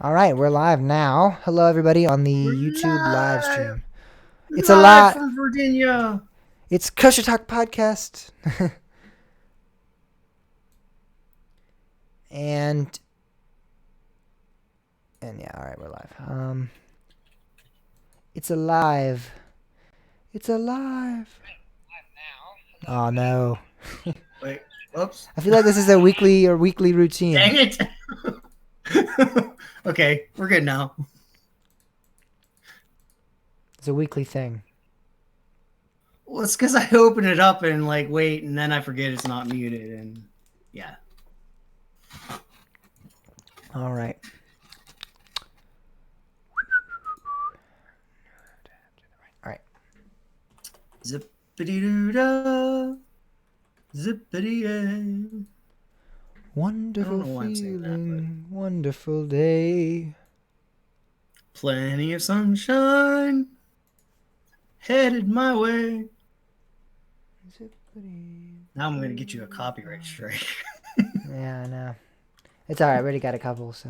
All right, we're live now. Hello, everybody on the We're YouTube live live, stream. It's a live lot. from Virginia. It's Kosher Talk Podcast, and yeah, all right, we're live. It's alive. It's alive. Oh no! Wait, whoops. I feel like this is a weekly routine. Dang it. Okay, we're good now. It's a weekly thing. Well, it's because I open it up and like wait, and then I forget it's not muted, and yeah. All right. All right. Zippity doo da, zippity yay. Wonderful feeling, wonderful day. Plenty of sunshine headed my way. Now I'm gonna get you a copyright strike. Yeah, I know. It's all right. I already got a couple, so.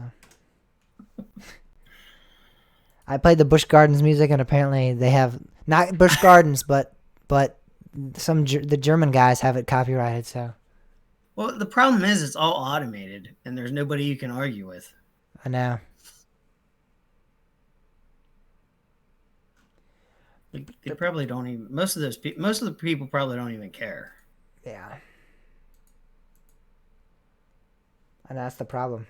I played the Busch Gardens music, and apparently they have not Busch Gardens, but the German guys have it copyrighted. So Well, the problem is it's all automated, and there's nobody you can argue with. I know. Like, they probably don't even. Most of the people probably don't even care. Yeah, and that's the problem.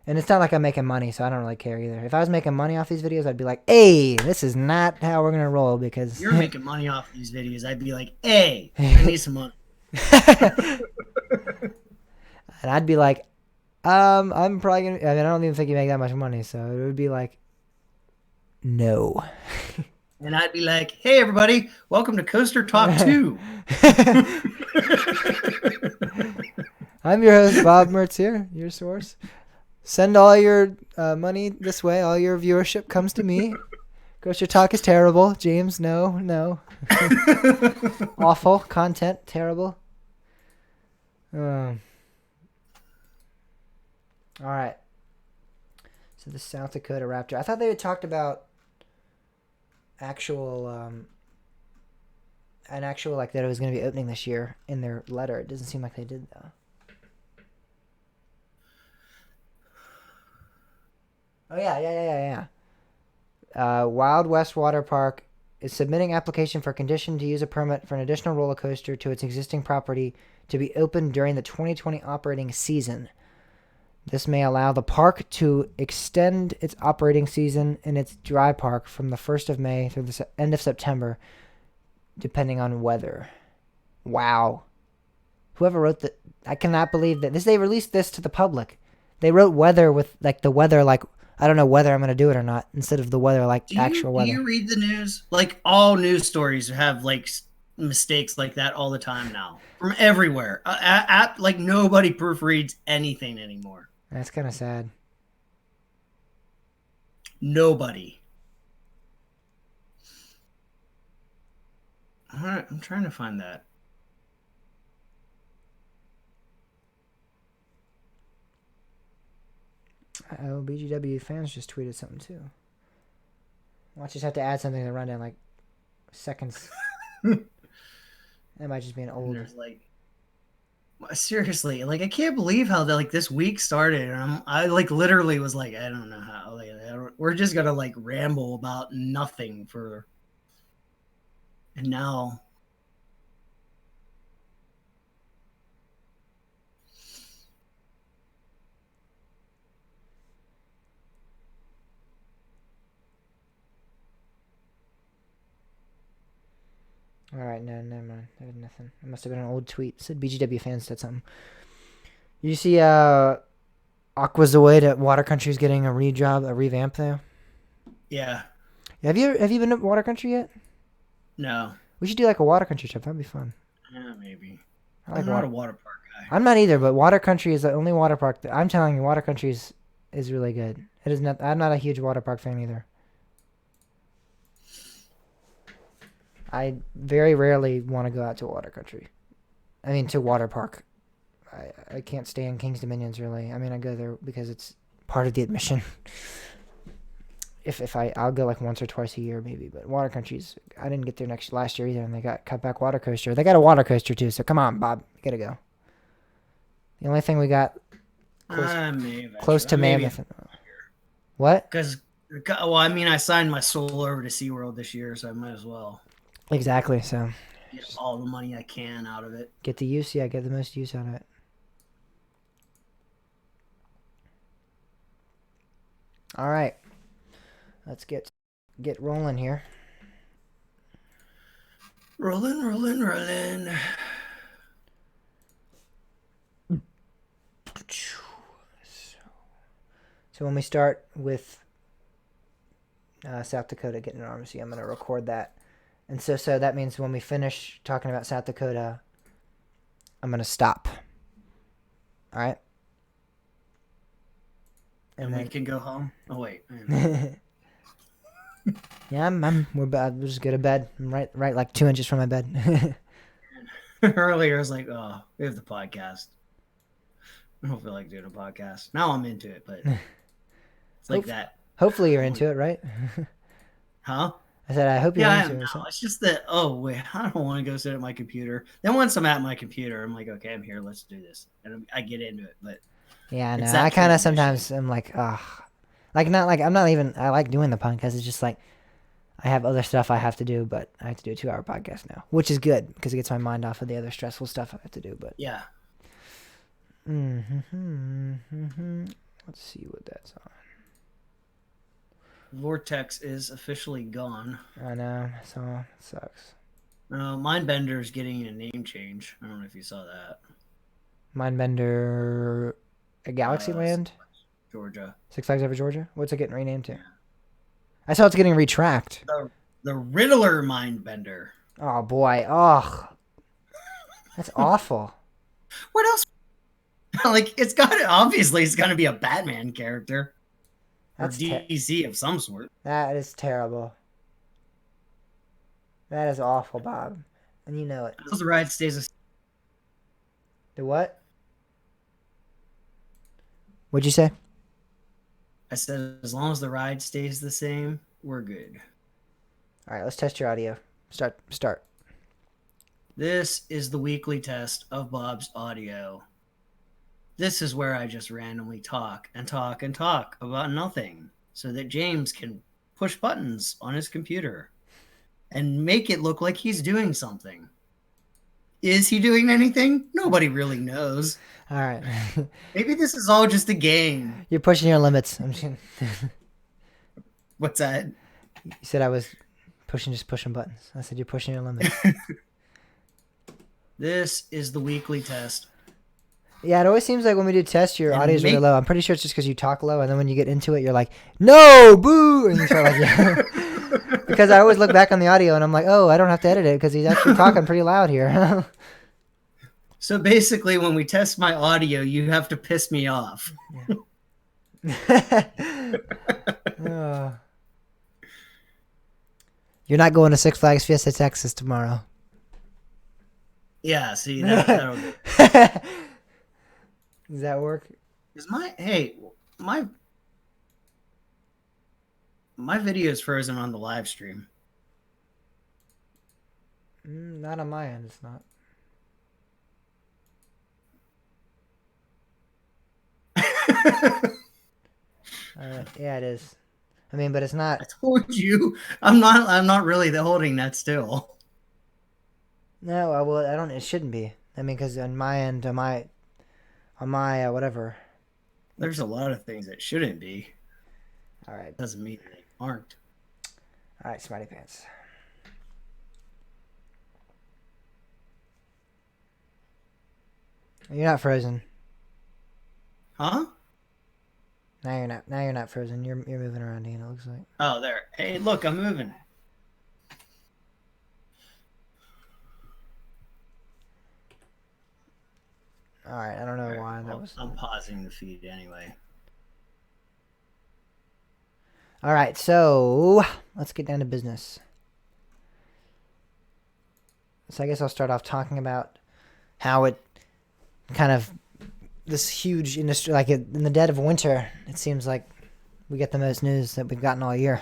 And it's not like I'm making money, so I don't really care either. If I was making money off these videos, I'd be like, "Hey, this is not how we're gonna roll." Because You're making money off these videos. I'd be like, "Hey, I need some money." And I'd be like, I'm probably gonna. I mean, I don't even think you make that much money, so it would be like, no. And I'd be like, "Hey, everybody, welcome to Coaster Talk 2." I'm your host, Bob Mertz here, your source. Send all your money this way. All your viewership comes to me. Kosher Talk is terrible. James, no. Awful. Content, terrible. All right. So the South Dakota Raptor. I thought they had talked about actual, like that it was going to be opening this year in their letter. It doesn't seem like they did, though. Oh, yeah. Wild West Water Park is submitting application for condition to use a permit for an additional roller coaster to its existing property to be opened during the 2020 operating season. This may allow the park to extend its operating season in its dry park from the 1st of May through the end of September, depending on weather. Wow. Whoever wrote that, I cannot believe that they released this to the public. They wrote weather with like the weather like I don't know whether I'm going to do it or not instead of the weather like actual weather. Do you read the news? Like all news stories have like mistakes like that all the time now from everywhere. Like nobody proofreads anything anymore. That's kind of sad. Nobody. All right, I'm trying to find that. Oh, BGW fans just tweeted something too. Watch, just have to add something to the rundown like seconds. That might just be an old. There's like, seriously, like I can't believe how like this week started. And I like literally was like, I don't know how. Like, we're just gonna like ramble about nothing for. And now. All right, no, never mind. There was nothing. It must have been an old tweet. It said BGW fans said something. You see, Aquazoid at Water Country is getting a revamp though. Yeah. Have you been to Water Country yet? No. We should do like a Water Country trip. That'd be fun. Yeah, maybe. I'm not a water park guy. I'm not either, but Water Country is the only water park that I'm telling you. Water Country is really good. It is not. I'm not a huge water park fan either. I very rarely want to go out to Water Country. I mean, to water park. I can't stay in King's Dominions really. I mean, I go there because it's part of the admission. If I'll go like once or twice a year maybe, but water countries, I didn't get there last year either, and they got cut back water coaster. They got a water coaster too, so come on, Bob, you gotta go. The only thing we got close to Mammoth. What? Because, well, I mean, I signed my soul over to SeaWorld this year, so I might as well Exactly. So get all the money I can out of it. get the use, yeah, get the most use out of it. All right, let's get rolling here. Rolling. So when we start with South Dakota getting an armistice, I'm going to record that. And so that means when we finish talking about South Dakota, I'm going to stop. All right? And then we can go home? Oh, wait. Yeah, we'll just go to bed. I'm right like 2 inches from my bed. Earlier, I was like, oh, we have the podcast. I don't feel like doing a podcast. Now I'm into it, but it's like that. Hopefully you're into it, right? Huh? I said, I hope you're into it. It's just that, oh, wait, I don't want to go sit at my computer. Then once I'm at my computer, I'm like, okay, I'm here. Let's do this. And I get into it. But yeah, no, I kind of sometimes I'm like, ugh. Like, not like, I'm not even, I like doing the podcast. It's just like, I have other stuff I have to do, but I have to do a 2-hour podcast now, which is good because it gets my mind off of the other stressful stuff I have to do. But yeah. Let's see what that's on. Vortex is officially gone. I know, so it sucks. Mindbender is getting a name change. I don't know if you saw that. Mindbender, Galaxyland, Georgia. Six Flags Over Georgia. What's it getting renamed to? I saw it's getting retracked. The Riddler Mindbender. Oh boy, oh, that's awful. What else? Like, it's gonna be a Batman character. That's DC of some sort. That is terrible. That is awful, Bob. And you know it. As the ride stays The what? What'd you say? I said, as long as the ride stays the same, we're good. All right, let's test your audio. Start. This is the weekly test of Bob's audio. This is where I just randomly talk about nothing so that James can push buttons on his computer and make it look like he's doing something. Is he doing anything? Nobody really knows. All right. Maybe this is all just a game. You're pushing your limits. I'm just What's that? You said I was pushing buttons. I said you're pushing your limits. This is the weekly test. Yeah, it always seems like when we do tests, your audio is really low. I'm pretty sure it's just because you talk low, and then when you get into it, you're like, no, boo! And you start like, yeah. Because I always look back on the audio, and I'm like, oh, I don't have to edit it because he's actually talking pretty loud here. So basically, when we test my audio, you have to piss me off. You're not going to Six Flags Fiesta Texas tomorrow. Yeah, see, that'll do. Does that work? Is my video is frozen on the live stream. Not on my end, it's not. Yeah, it is. I mean, but it's not. I told you, I'm not really holding that still. No, well, I don't. It shouldn't be. I mean, because on my end, on my whatever. There's a lot of things that shouldn't be. All right. Doesn't mean they aren't. All right, Smarty Pants. You're not frozen. Huh? Now you're not frozen. You're moving around, Ian, it looks like. Oh, there. Hey, look, I'm moving. All right, I don't know why that was. I'm pausing the feed anyway. All right, so let's get down to business. So I guess I'll start off talking about how it kind of this huge industry, like in the dead of winter, it seems like we get the most news that we've gotten all year.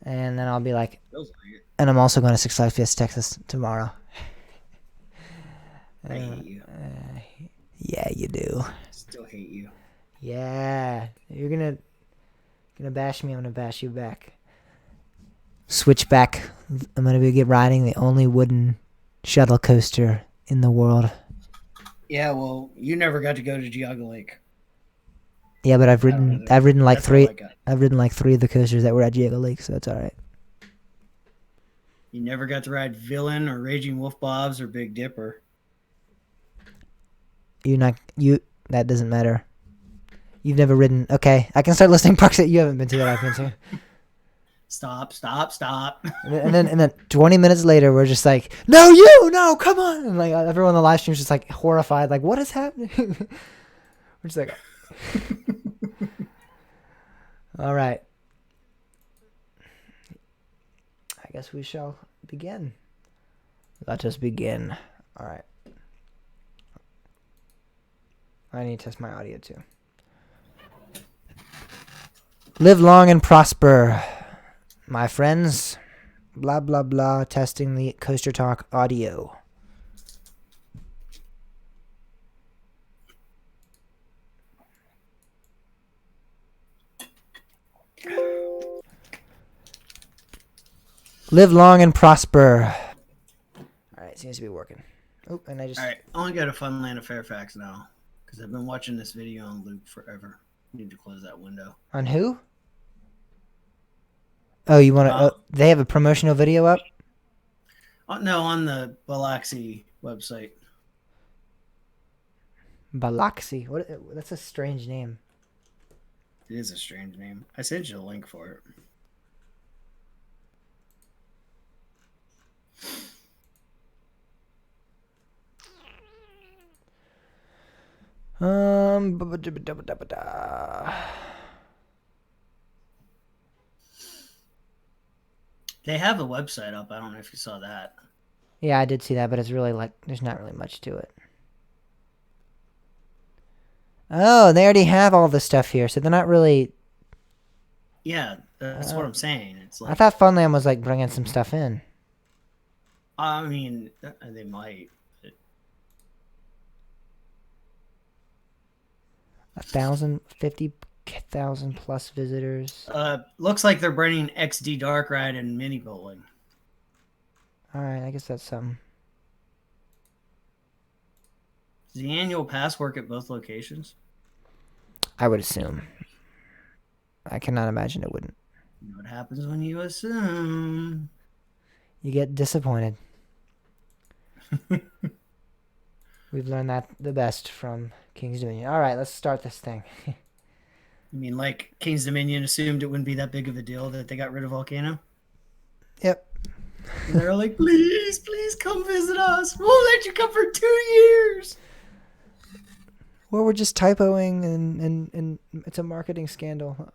And then I'll be like, Feels like it. and I'm also going to Six Flags Fiesta, Texas tomorrow. I hate you. Yeah, you do. Still hate you. Yeah, you're gonna bash me. I'm gonna bash you back. Switchback. I'm gonna be riding the only wooden shuttle coaster in the world. Yeah, well, you never got to go to Geauga Lake. Yeah, but I've ridden like That's all I three. got. I've ridden like 3 of the coasters that were at Geauga Lake, so it's all right. You never got to ride Villain or Raging Wolf Bob's or Big Dipper. That doesn't matter. You've never ridden. Okay, I can start listing parks that you haven't been to that I've been to. Stop. And then 20 minutes later, we're just like, no, come on. And like everyone on the live stream is just like horrified, like, what is happening? We're just like, all right. I guess we shall begin. Let us begin. All right. I need to test my audio too. Live long and prosper, my friends. Blah, blah, blah. Testing the Coaster Talk audio. Live long and prosper. All right, seems to be working. Oh, and I just... All right, I only got a Funland of Fairfax now because I've been watching this video on loop forever. Need to close that window. On who? Oh, you want to... they have a promotional video up? No, on the Biloxi website. Biloxi? What? That's a strange name. It is a strange name. I sent you a link for it. They have a website up. I don't know if you saw that. Yeah, I did see that, but it's really like there's not really much to it. Oh, they already have all this stuff here, so they're not really... Yeah, that's what I'm saying. It's like I thought Funland was like bringing some stuff in. I mean, they might. 50,000 plus visitors. Looks like they're bringing XD Dark Ride and mini bowling. All right, I guess that's something. Does the annual pass work at both locations? I would assume. I cannot imagine it wouldn't. You know what happens when you assume? You get disappointed. We've learned that the best from King's Dominion. All right, let's start this thing. I mean, like King's Dominion assumed it wouldn't be that big of a deal that they got rid of Volcano. Yep. And they're like, please come visit us. We'll let you come for 2 years. Well, we're just typoing and it's a marketing scandal.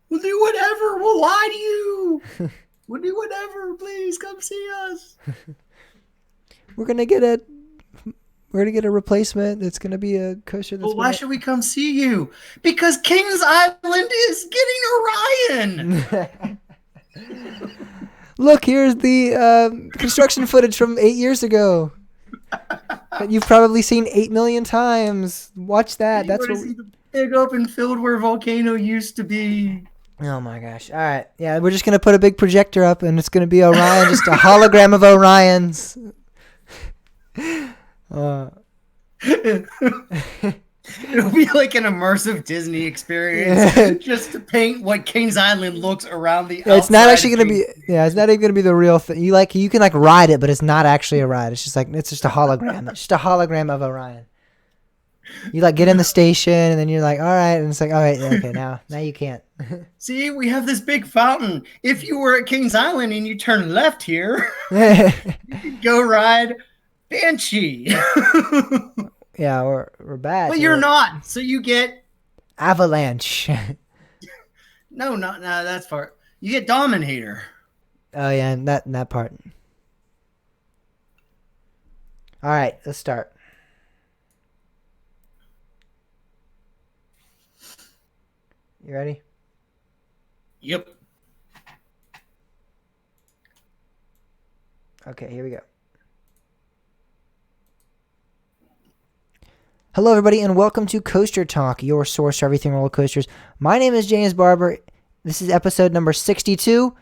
We'll do whatever. We'll lie to you. We'll do whatever. Please come see us. We're gonna get a replacement. It's gonna be a coaster. Well, why should we come see you? Because Kings Island is getting Orion. Look, here's the construction footage from 8 years ago that you've probably seen 8 million times. Watch that. That's what. The big open field where Volcano used to be. Oh my gosh! All right, yeah, we're just gonna put a big projector up, and it's gonna be Orion, just a hologram of Orions. It'll be like an immersive Disney experience just to paint what Kings Island looks around the outside. It's not actually going to be, it's not even going to be the real thing. You can like ride it, but it's not actually a ride. It's just a hologram. It's just a hologram of Orion. You like get in the station and then you're like, all right. And it's like, all right, okay, now you can't. See, we have this big fountain. If you were at Kings Island and you turn left here, you could go ride Banshee. Yeah, we're bad. But you're not. So you get Avalanche. No, that's far. You get Dominator. Oh yeah, that part. All right, let's start. You ready? Yep. Okay, here we go. Hello, everybody, and welcome to Coaster Talk, your source for everything roller coasters. My name is James Barber. This is episode number 62,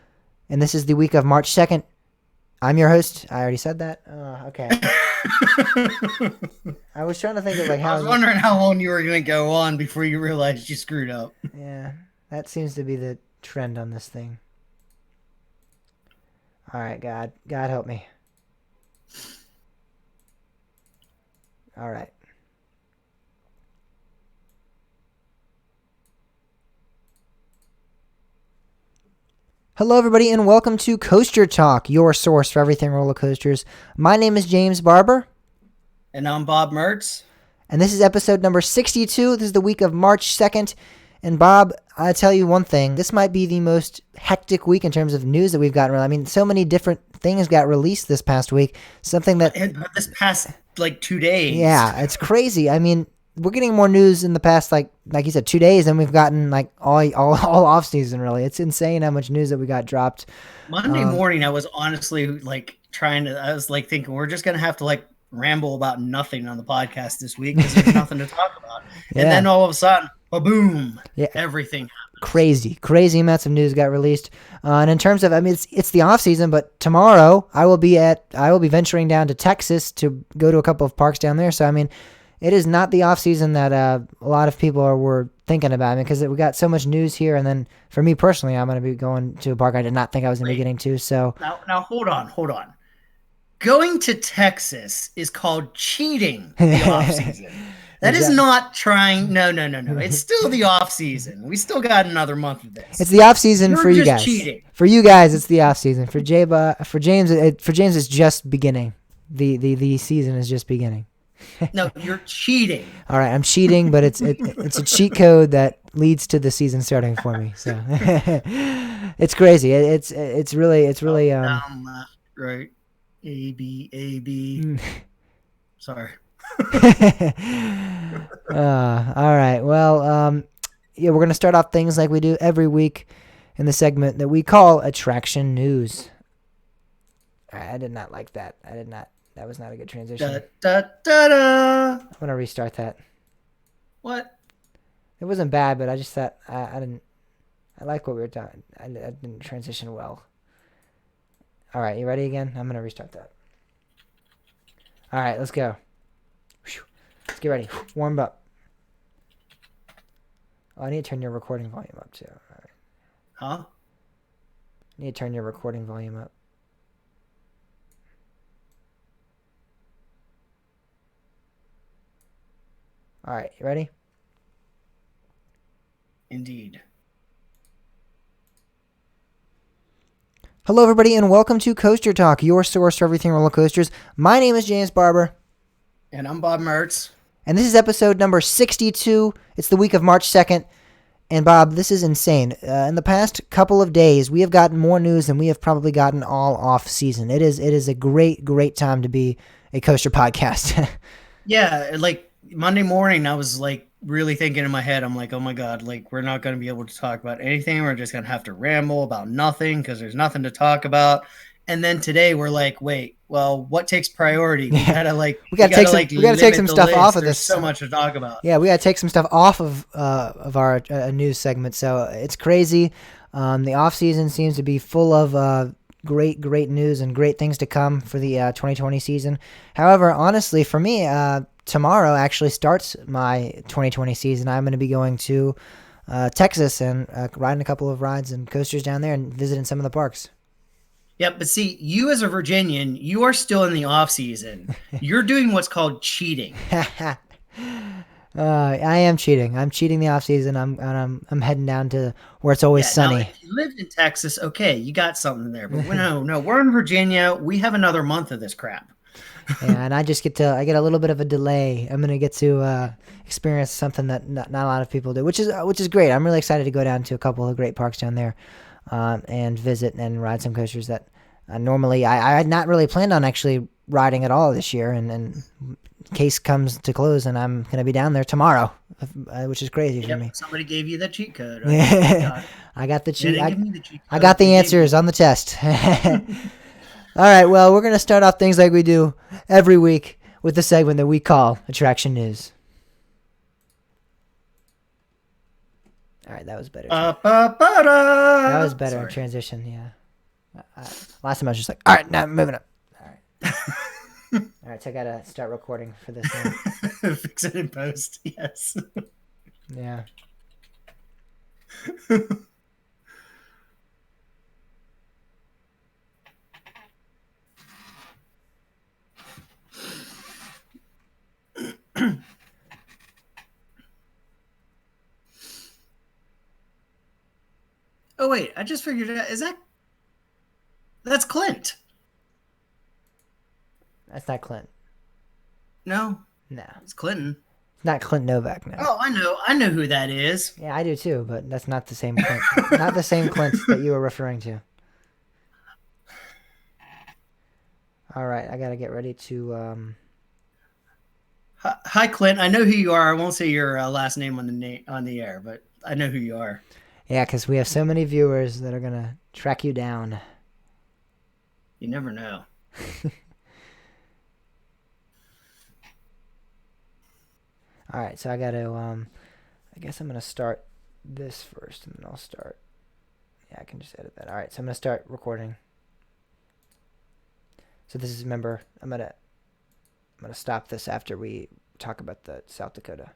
and this is the week of March 2nd. I'm your host. I already said that. Okay. I was trying to think of how. I was wondering how long you were going to go on before you realized you screwed up. Yeah, that seems to be the trend on this thing. All right, God help me. All right. Hello, everybody, and welcome to Coaster Talk, your source for everything roller coasters. My name is James Barber. And I'm Bob Mertz. And this is episode number 62. This is the week of March 2nd. And Bob, I tell you one thing. This might be the most hectic week in terms of news that we've gotten. I mean, so many different things got released this past week. Something that... This past, 2 days. Yeah, it's crazy. I mean, we're getting more news in the past, like you said, 2 days than we've gotten, all off season, really. It's insane how much news that we got dropped. Monday morning, I was honestly, thinking we're just going to have to, ramble about nothing on the podcast this week because there's nothing to talk about. Yeah. And then all of a sudden, boom, yeah. Everything happened. Crazy amounts of news got released. And in terms of, I mean, it's the off season, but tomorrow I will be venturing down to Texas to go to a couple of parks down there. So, I mean, it is not the off season that a lot of people were thinking about, because we got so much news here. And then for me personally, I'm going to be going to a park I did not think I was going to be getting to. So now hold on. Going to Texas is called cheating the off season. That is not trying. No. It's still the off season. We still got another month of this. It's the off season for you guys. Cheating. For you guys, it's the off season. For James, it's just beginning. The season is just beginning. No, you're cheating. All right, I'm cheating, but it's a cheat code that leads to the season starting for me. So it's crazy. It's really down, left, right. A B. Sorry. All right. Well, we're gonna start off things like we do every week in the segment that we call Attraction News. I did not like that. That was not a good transition. I'm gonna restart that. What? It wasn't bad, but I just thought I didn't. I like what we were doing. I didn't transition well. All right, you ready again? I'm going to restart that. All right, let's go. Let's get ready. Warm up. Oh, I need to turn your recording volume up, too. All right. Huh? I need to turn your recording volume up. All right, you ready? Indeed. Hello, everybody, and welcome to Coaster Talk, your source for everything roller coasters. My name is James Barber. And I'm Bob Mertz. And this is episode number 62. It's the week of March 2nd. And, Bob, this is insane. In the past couple of days, we have gotten more news than we have probably gotten all off season. It is a great, great time to be a coaster podcast. Yeah, Monday morning, I was really thinking in my head, I'm like, oh my God, we're not going to be able to talk about anything. We're just going to have to ramble about nothing because there's nothing to talk about. And then today we're like, wait, well, what takes priority? We gotta we gotta take some stuff off of this. There's so much to talk about. Yeah, we gotta take some stuff off of our news segment. So it's crazy. The off season seems to be full of great news and great things to come for the 2020 season. However, honestly, for me, tomorrow actually starts my 2020 season. I'm going to be going to Texas and riding a couple of rides and coasters down there and visiting some of the parks. Yep, but see, you as a Virginian, you are still in the off season. You're doing what's called cheating. I am cheating. I'm cheating the off season. I'm heading down to where it's always sunny. Now, if you lived in Texas, okay, you got something there. But no, we're in Virginia. We have another month of this crap. Yeah, and I get a little bit of a delay. I'm gonna get to experience something that not a lot of people do, which is great. I'm really excited to go down to a couple of great parks down there, and visit and ride some coasters that normally I had not really planned on actually riding at all this year, and case comes to close, and I'm gonna be down there tomorrow, which is crazy for me. Somebody gave you the cheat code. I got it. I got the They cheat. didn't give me the cheat I code. got the They gave answers me- on the test. All right, well, we're gonna start off things like we do every week with the segment that we call Attraction News. All right, that was better. That was better Sorry. transition. Yeah. Last time I was just like, all right, now I'm moving up. All right. All right, so I gotta start recording for this one. Fix it in post. Yes. Yeah. Oh wait, I just figured it out. That's Clint? That's not Clint. No, No, it's Clinton. it's not Clint Novak. No. Oh, I know who that is. Yeah, I do too, but that's not the same Clint. Not the same Clint that you were referring to. All right, I gotta get ready to. Hi, Clint. I know who you are. I won't say your last name on the air, but I know who you are. Yeah, because we have so many viewers that are gonna track you down. You never know. All right, so I gotta. I guess I'm gonna start this first, and then I'll start. Yeah, I can just edit that. All right, so I'm gonna start recording. So this is, remember, I'm gonna stop this after we talk about the South Dakota.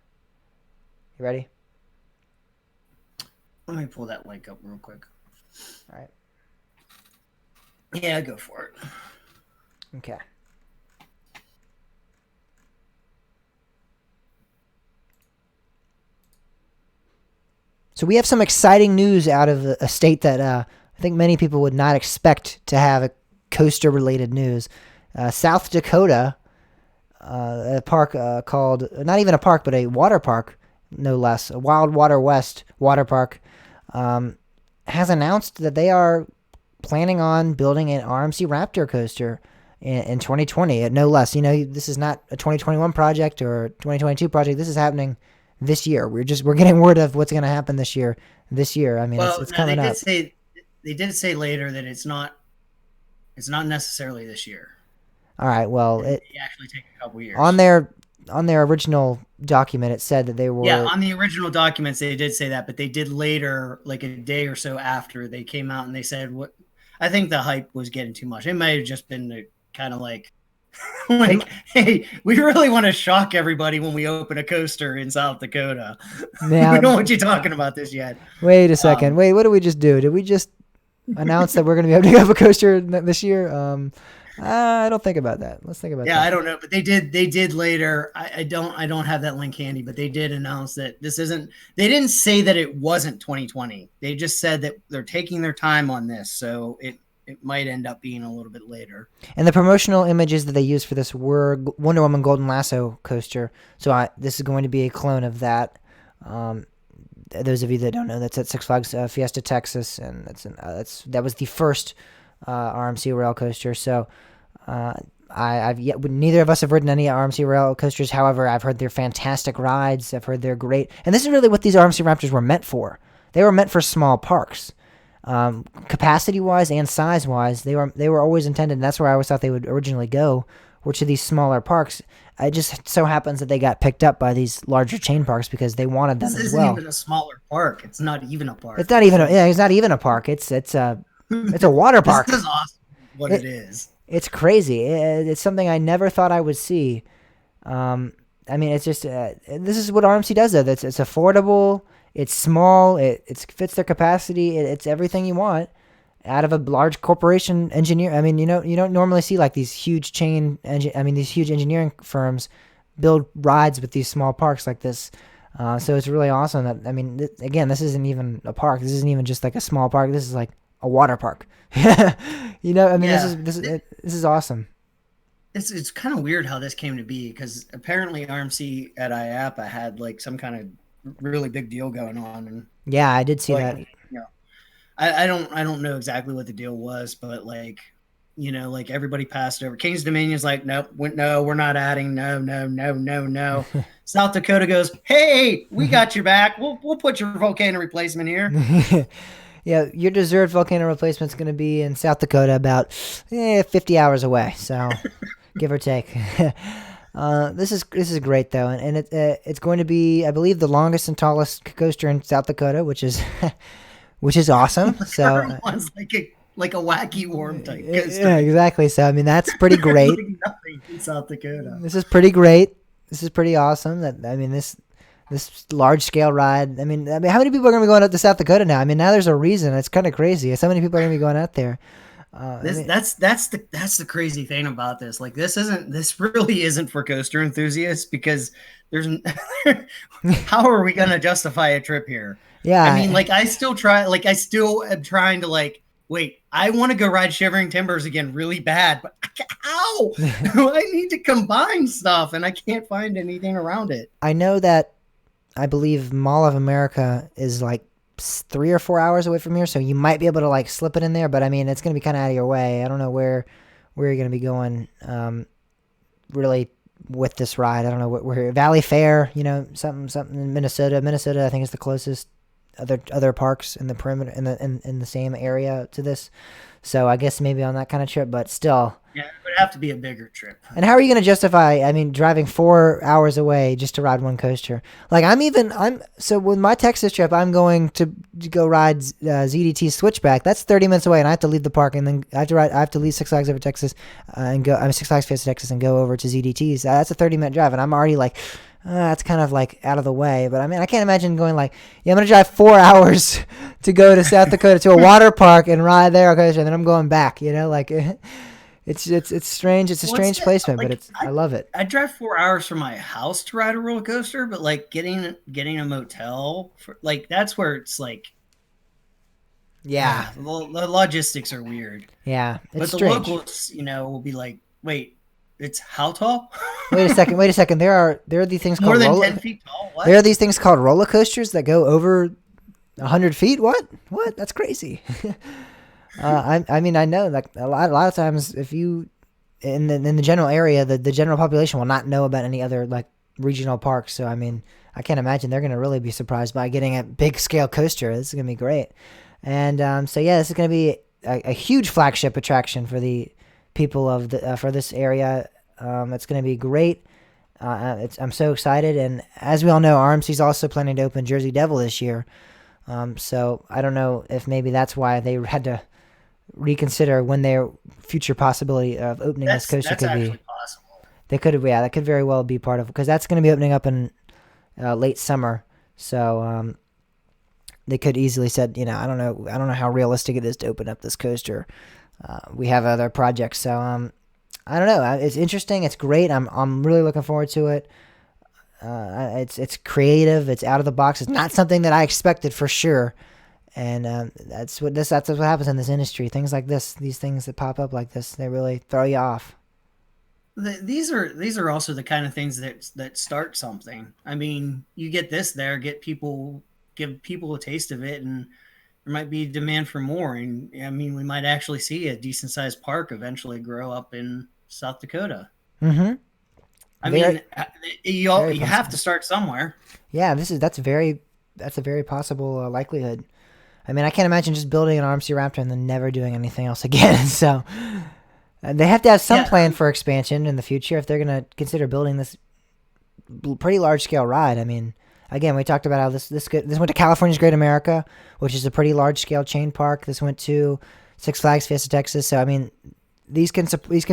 You ready? Let me pull that link up real quick. All right. Yeah, go for it. Okay. So we have some exciting news out of a state that I think many people would not expect to have a coaster-related news. South Dakota, a park called, not even a park, but a water park, no less, a Wild Water West water park, has announced that they are planning on building an RMC Raptor coaster in 2020, no less. You know, this is not a 2021 project or a 2022 project. This is happening this year. We're getting word of what's going to happen this year. I mean, it's coming up. They did say later that it's not necessarily this year. All right. Well, it actually take a couple years. On their original document, it said that they were. Yeah, on the original documents, they did say that, but they did later, like a day or so after, they came out and they said what. I think the hype was getting too much. It might have just been the kind of like, hey, we really want to shock everybody when we open a coaster in South Dakota. Now, we don't want you talking about this yet. Wait a second. Wait, what did we just do? Did we just announce that we're going to be able to have a coaster this year? I don't think about that. Let's think about that. Yeah, I don't know, but they did later. I don't have that link handy, but they did announce that this isn't. They didn't say that it wasn't 2020. They just said that they're taking their time on this, so it might end up being a little bit later. And the promotional images that they used for this were Wonder Woman Golden Lasso coaster. So this is going to be a clone of that. Those of you that don't know, that's at Six Flags Fiesta Texas, and that was the first RMC rail coaster. So neither of us have ridden any RMC rail coasters. However, I've heard they're fantastic rides. I've heard they're great, and this is really what these RMC Raptors were meant for. They were meant for small parks. Capacity-wise and size-wise, they were always intended, and that's where I always thought they would originally go, were to these smaller parks. It just so happens that they got picked up by these larger chain parks because they wanted them as well. This isn't even a smaller park. It's not even a park. It's not even a park. It's a water park. This is awesome. What it is. It's crazy. It's something I never thought I would see. I mean, it's just this is what RMC does. Though it's affordable. It's small. It fits their capacity. It's everything you want out of a large corporation engineer. I mean, you don't normally see like these huge these huge engineering firms build rides with these small parks like this. So it's really awesome. That again, this isn't even a park. This isn't even just like a small park. This is like a water park. This is awesome. It's kind of weird how this came to be because apparently RMC at IAAPA had like some kind of really big deal going on, and yeah, I did see that. I don't know exactly what the deal was, but like like everybody passed over. King's Dominion's like, nope, no, we're not adding. No, no, no, no, no. South Dakota goes, hey, we got your back. We'll put your volcano replacement here. Yeah, your deserved volcano replacement is going to be in South Dakota, about 50 hours away, so give or take. This is great though, and it's going to be, I believe, the longest and tallest coaster in South Dakota, which is awesome. So one's like a wacky worm type coaster. yeah, exactly. So I mean, that's pretty great. Like nothing in South Dakota. This is pretty great. This is pretty awesome. This large scale ride. I mean, how many people are going to be going out to South Dakota now? I mean, now there's a reason. It's kind of crazy. So many people are going to be going out there. That's the crazy thing about this. Like, this really isn't for coaster enthusiasts, because there's how are we going to justify a trip here? Yeah. I mean, like, I still am trying to, like, wait, I want to go ride Shivering Timbers again really bad, but how? I need to combine stuff and I can't find anything around it. I know that I believe Mall of America is like 3 or 4 hours away from here, so you might be able to like slip it in there, but I mean, it's going to be kind of out of your way. I don't know where you're going to be going really with this ride. I don't know where Valley Fair, something in Minnesota. Minnesota, I think, is the closest other parks in the perimeter in the same area to this. So I guess maybe on that kind of trip, but still. Yeah, it would have to be a bigger trip. And how are you going to justify, I mean, driving 4 hours away just to ride one coaster? Like, so with my Texas trip, I'm going to go ride ZDT Switchback. That's 30 minutes away, and I have to leave the park, and then I have to leave Six Flags over Texas Six Flags Fiesta Texas and go over to ZDT's. That's a 30-minute drive, and I'm already like, that's kind of like out of the way. But I mean, I can't imagine going like, I'm going to drive 4 hours to go to South Dakota to a water park and ride there, and then I'm going back, like... It's strange. It's a strange placement, like, but I love it. I drive 4 hours from my house to ride a roller coaster, but like getting a motel for, like, that's where it's like, yeah, the logistics are weird. Yeah, but the strange. locals, will be like, wait, it's how tall? Wait a second. There are these things called more than 10 feet tall. What? There are these things called roller coasters that go over 100 feet. What? That's crazy. I mean, I know, like, a lot of times, if you in the general area, the general population will not know about any other like regional parks. So I mean, I can't imagine they're going to really be surprised by getting a big scale coaster. This is going to be great. And so yeah, this is going to be a huge flagship attraction for the people of for this area. It's going to be great. I'm so excited. And as we all know, RMC is also planning to open Jersey Devil this year. So I don't know if maybe that's why they had to reconsider when their future possibility of opening this coaster could be. Possible. They could have, yeah, that could very well be part of, because that's going to be opening up in late summer. So they could easily said, I don't know how realistic it is to open up this coaster. We have other projects, so I don't know. It's interesting. It's great. I'm really looking forward to it. It's creative. It's out of the box. It's not something that I expected for sure. And that's what happens in this industry. Things like this, these things that pop up like this, they really throw you off. These are also the kind of things that start something. I mean, you get this there, give people a taste of it, and there might be demand for more. And I mean, we might actually see a decent sized park eventually grow up in South Dakota. Mm-hmm. I mean, you have to start somewhere. Yeah, that's a very possible likelihood. I mean, I can't imagine just building an RMC Raptor and then never doing anything else again. So they have to have some plan for expansion in the future if they're going to consider building this pretty large scale ride. I mean, again, we talked about how this went to California's Great America, which is a pretty large scale chain park. This went to Six Flags Fiesta Texas. So I mean, these can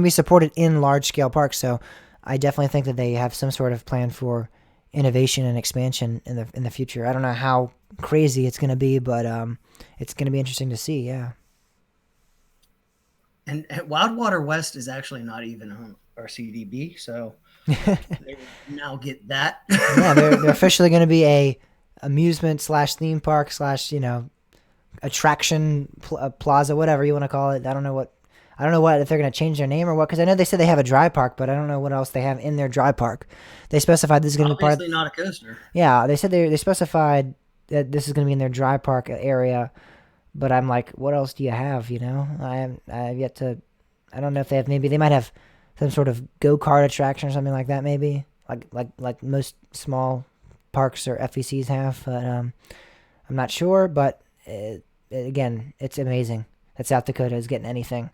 be supported in large scale parks. So I definitely think that they have some sort of plan for innovation and expansion in the future. I don't know how crazy it's going to be, but it's going to be interesting to see. Yeah. And Wildwater West is actually not even on RCDB, so they now get that. Yeah, they're officially going to be a amusement / theme park / attraction plaza, whatever you want to call it. I don't know what if they're going to change their name or what, because I know they said they have a dry park, but I don't know what else they have in their dry park. They specified this is going to be part. Obviously not a coaster. Yeah, they said they specified that this is going to be in their dry park area, but I'm like, what else do you have? I have yet to I don't know if maybe they might have some sort of go-kart attraction or something like that, maybe like most small parks or FECs have, but I'm not sure. But again, it's amazing that South Dakota is getting anything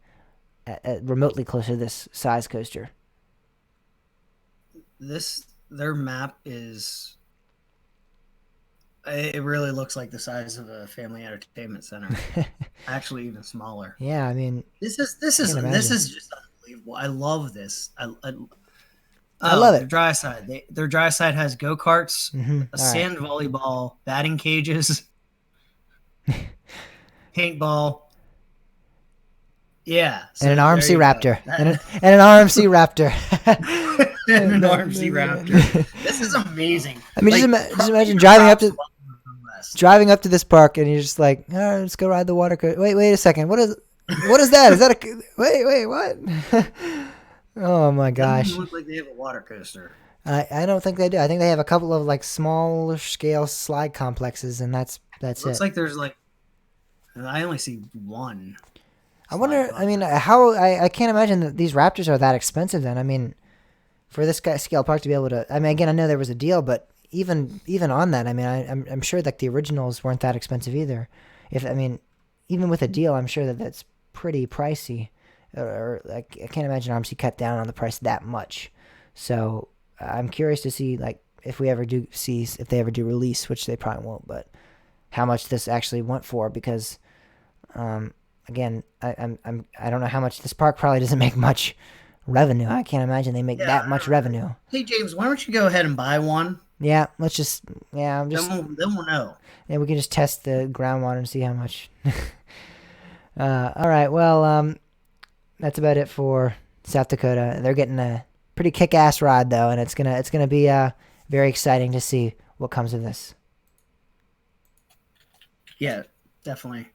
remotely close to this size coaster. Their map is, it really looks like the size of a family entertainment center. Actually, even smaller. Yeah, I mean, this is just unbelievable. I love this. I love it. Their dry side has go karts, Mm-hmm. a sand volleyball, batting cages, paintball. Yeah, so and an RMC Raptor, and an RMC Raptor, and an RMC Raptor. This is amazing. I mean, just imagine driving up to this park, and you're just like, all right, let's go ride the water coaster. Wait a second. What is that? Is that a wait? What? Oh my gosh! Doesn't look like they have a water coaster. I don't think they do. I think they have a couple of like smaller scale slide complexes, and that's it. Looks like there's like, I only see one. I wonder. I mean, how I can't imagine that these Raptors are that expensive. Then I mean, for this scale park to be able to. I mean, again, I know there was a deal, but even on that, I mean, I'm sure that the originals weren't that expensive either. Even with a deal, I'm sure that that's pretty pricey. Or like, I can't imagine RMC cut down on the price that much. So I'm curious to see like if they ever do release, which they probably won't, but how much this actually went for, because again, I don't know how much this park probably doesn't make much revenue. I can't imagine they make that much revenue. Hey James, why don't you go ahead and buy one? Yeah, let's just then we'll know. Yeah, we can just test the groundwater and see how much. All right, well, that's about it for South Dakota. They're getting a pretty kick-ass ride though, and it's gonna be very exciting to see what comes of this. Yeah, definitely.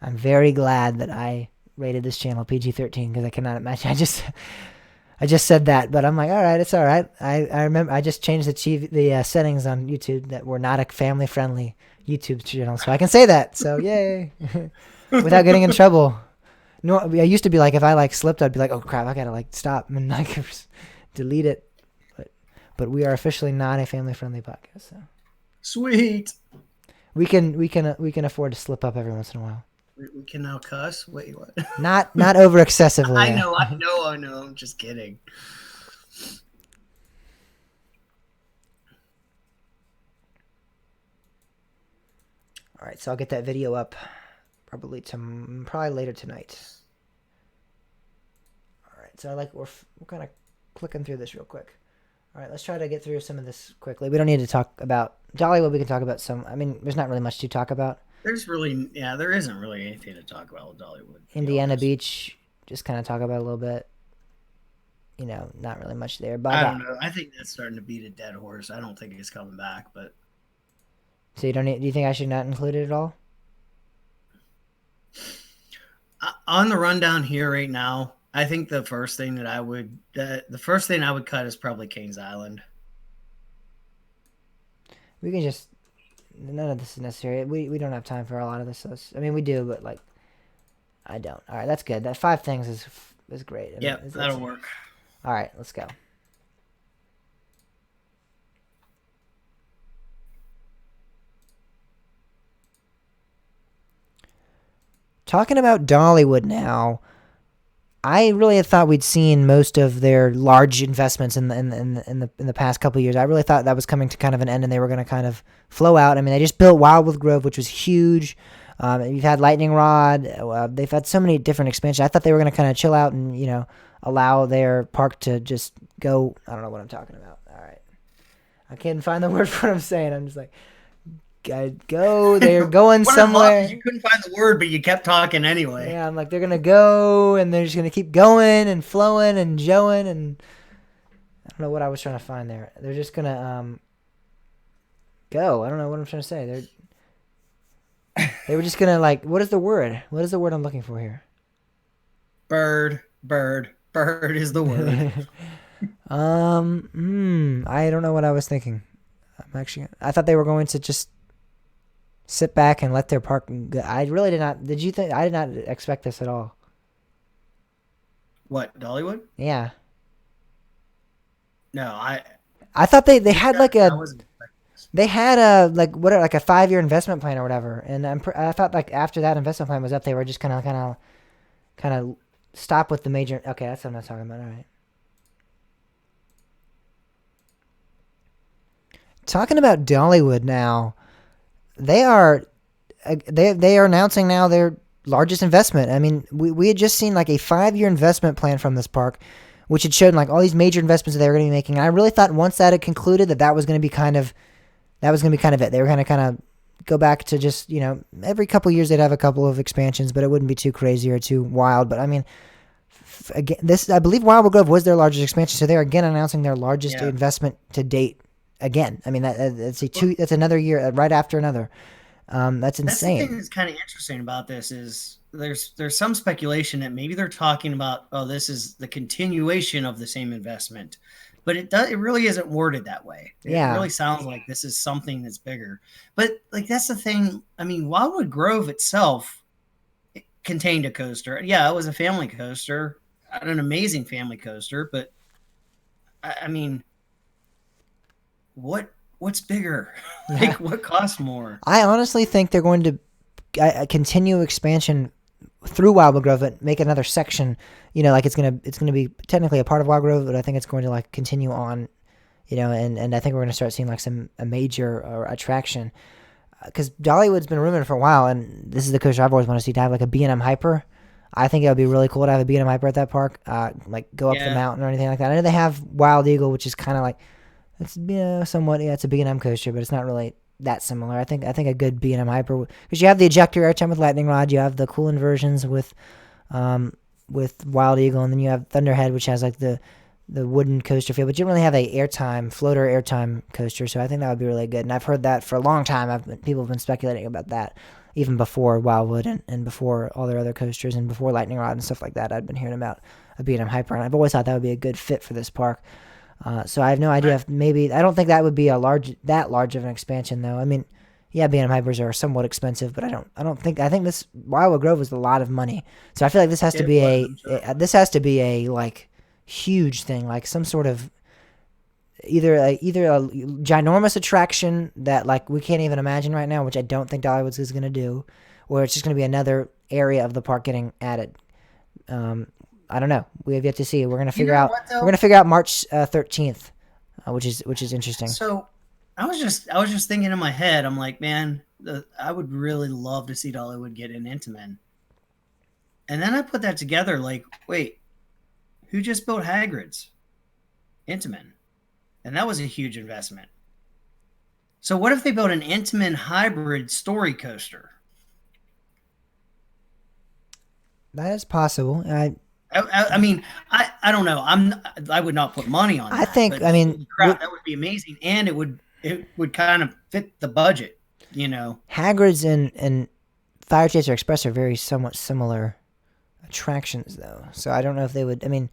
I'm very glad that I rated this channel PG-13 because I cannot imagine. I just said that, but I'm like, all right, it's all right. I remember I just changed the settings on YouTube that were not a family-friendly YouTube channel, so I can say that. So yay, without getting in trouble. No, I used to be like, if I like slipped, I'd be like, oh crap, I gotta like stop and like delete it. But we are officially not a family-friendly podcast. So sweet. We can afford to slip up every once in a while. We can now cuss? Wait, what? Not over excessively. I know. I'm just kidding. All right, so I'll get that video up probably later tonight. All right, so we're kind of clicking through this real quick. All right, let's try to get through some of this quickly. We don't need to talk about Dollywood. We can talk about some. I mean, there's not really much to talk about. There isn't really anything to talk about with Dollywood. Indiana Beach, just kind of talk about a little bit. You know, not really much there. But I don't know. I think that's starting to beat a dead horse. I don't think it's coming back. But so do you think I should not include it at all? On the rundown here right now, I think the first thing I would cut is probably Kane's Island. We can just. None of this is necessary. We don't have time for a lot of this. I mean, we do, but like, I don't. All right, that's good. That 5 things is great. Yeah, that'll work. All right, let's go. Talking about Dollywood now, I really had thought we'd seen most of their large investments in the past couple of years. I really thought that was coming to kind of an end, and they were going to kind of flow out. I mean, they just built Wildwood Grove, which was huge. You've had Lightning Rod. They've had so many different expansions. I thought they were going to kind of chill out and allow their park to just go. I don't know what I'm talking about. All right, I can't find the word for what I'm saying. I'm just like. Go. They're going somewhere. You couldn't find the word, but you kept talking anyway. Yeah, I'm like, they're gonna go, and they're just gonna keep going and flowing and joeing, and I don't know what I was trying to find there. They're just gonna go. I don't know what I'm trying to say. They were just gonna like. What is the word? What is the word I'm looking for here? Bird is the word. I don't know what I was thinking. I thought they were going to just sit back and let their park. I really did not. Did you think? I did not expect this at all. What, Dollywood? Yeah, No, I thought they had like I a wasn't expecting this. they had a like a 5-year investment plan or whatever, and I thought like after that investment plan was up, they were just kind of stop with the major. Okay, that's what I'm not talking about. All right, talking about Dollywood now. They are they are announcing now their largest investment. I mean, we had just seen like a 5-year investment plan from this park, which had shown like all these major investments that they were going to be making. And I really thought once that had concluded that was going to be kind of it. They were going to kind of go back to just every couple of years they'd have a couple of expansions, but it wouldn't be too crazy or too wild. But I mean, again, this I believe Wildwood Grove was their largest expansion, so they're again announcing their largest Yeah. investment to date. Again, I mean that's Well, that's another year right after another. That's that's the thing insane. that's kind of interesting about this is there's some speculation that maybe they're talking about, oh, this is the continuation of the same investment, but it really isn't worded that way. It Yeah, really sounds like this is something that's bigger. But like that's the thing. I mean, Wildwood Grove itself contained a coaster. Yeah, it was a family coaster, an amazing family coaster. But I mean, what's bigger? yeah. Like what costs more? I honestly think they're going to continue expansion through Wildwood Grove, but make another section. Like it's gonna be technically a part of Wildwood Grove, but I think it's going to like continue on. And I think we're gonna start seeing like a major attraction because Dollywood's been rumored for a while, and this is the coaster I've always wanted to see to have like a B&M Hyper. I think it would be really cool to have a B&M Hyper at that park, like go up the Yeah, mountain or anything like that. I know they have Wild Eagle, which is kind of like it's somewhat it's a B&M coaster, but it's not really that similar. I think a good B&M Hyper because you have the ejector airtime with Lightning Rod, you have the cool inversions um with Wild Eagle, and then you have Thunderhead, which has like the wooden coaster feel, but you don't really have a airtime floater airtime coaster. So I think that would be really good, and I've heard that for a long time. People have been speculating about that even before Wildwood and before all their other coasters and before Lightning Rod and stuff like that. I'd been hearing about a B&M Hyper, and I've always thought that would be a good fit for this park. So I have no idea I, if maybe I don't think that would be that large of an expansion though. I mean, yeah, B&M Hypers are somewhat expensive, but I think this Wildwood Grove was a lot of money. So I feel like this has to it be was, I'm sure. this has to be a like huge thing, like some sort of either a ginormous attraction that like we can't even imagine right now, which I don't think Dollywood is going to do, or it's just going to be another area of the park getting added. Um, I don't know. We have yet to see. You know what We're though? gonna figure out March 13th, which is interesting. So I was just thinking in my head. I'm like, man, I would really love to see Dollywood get an Intamin. And then I put that together. Like, wait, who just built Hagrid's Intamin? And that was a huge investment. So what if they built an Intamin hybrid story coaster? That is possible. I mean, I don't know. I would not put money on I that, think but I mean holy crap, that would be amazing, and it would kind of fit the budget, you know. Hagrid's and Fire Chaser Express are very somewhat similar attractions though. So I don't know if they would. I mean,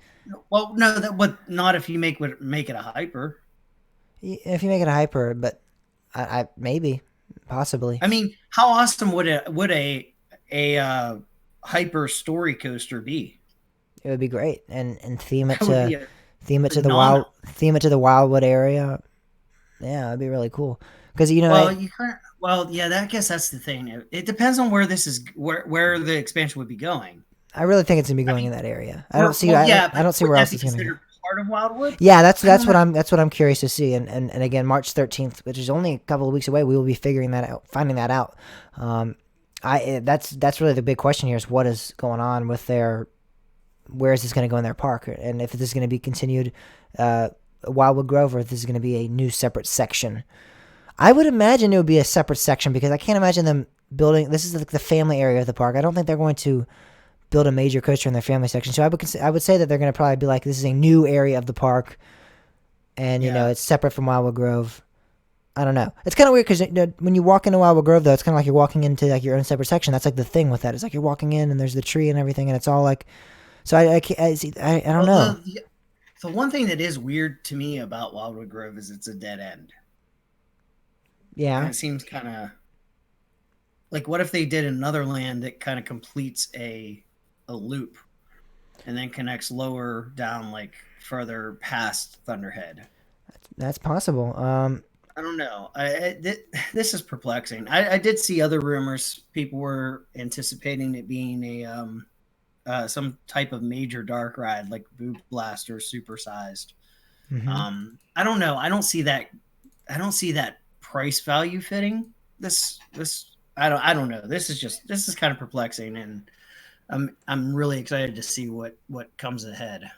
Well, no, that would not if you make it a hyper. if you make it a hyper, but I maybe possibly I mean, how awesome would a hyper story coaster be? it would be great and That would be a phenomenal. theme it to the Wildwood area. Yeah, that'd be really cool because Well, you kind of well, yeah. I guess that's the thing. It depends on where this is, where the expansion would be going. I really think it's gonna be I going in mean, that area. well, yeah, I but don't see would where that else be it's gonna go. considered part of Wildwood? Yeah, I don't know. that's what I'm curious to see. And again, March 13th, which is only a couple of weeks away, we will be finding that out. Um, that's really the big question here is what is going on with where is this going to go in their park, and if this is going to be continued Wildwood Grove, or if this is going to be a new separate section. I would imagine it would be a separate section because I can't imagine them building. This is the family area of the park. I don't think they're going to build a major coaster in their family section. So I would say that they're going to probably be like, this is a new area of the park, and Yeah. it's separate from Wildwood Grove. I don't know. It's kind of weird because when you walk into Wildwood Grove, though, it's kind of like you're walking into like your own separate section. That's like the thing with that. It's like you're walking in and there's the tree and everything, and it's all like. So I don't Well, know. the one thing that is weird to me about Wildwood Grove is it's a dead end. And Yeah, it seems kind of like, what if they did another land that kind of completes a loop and then connects lower down, like further past Thunderhead? that's possible. I don't know. This is perplexing. I did see other rumors. People were anticipating it being a some type of major dark ride, like Boot Blaster, supersized. hmm I don't know. I don't see that. I don't see that price value fitting. This. I don't know. This is kind of perplexing, and I'm really excited to see what comes ahead.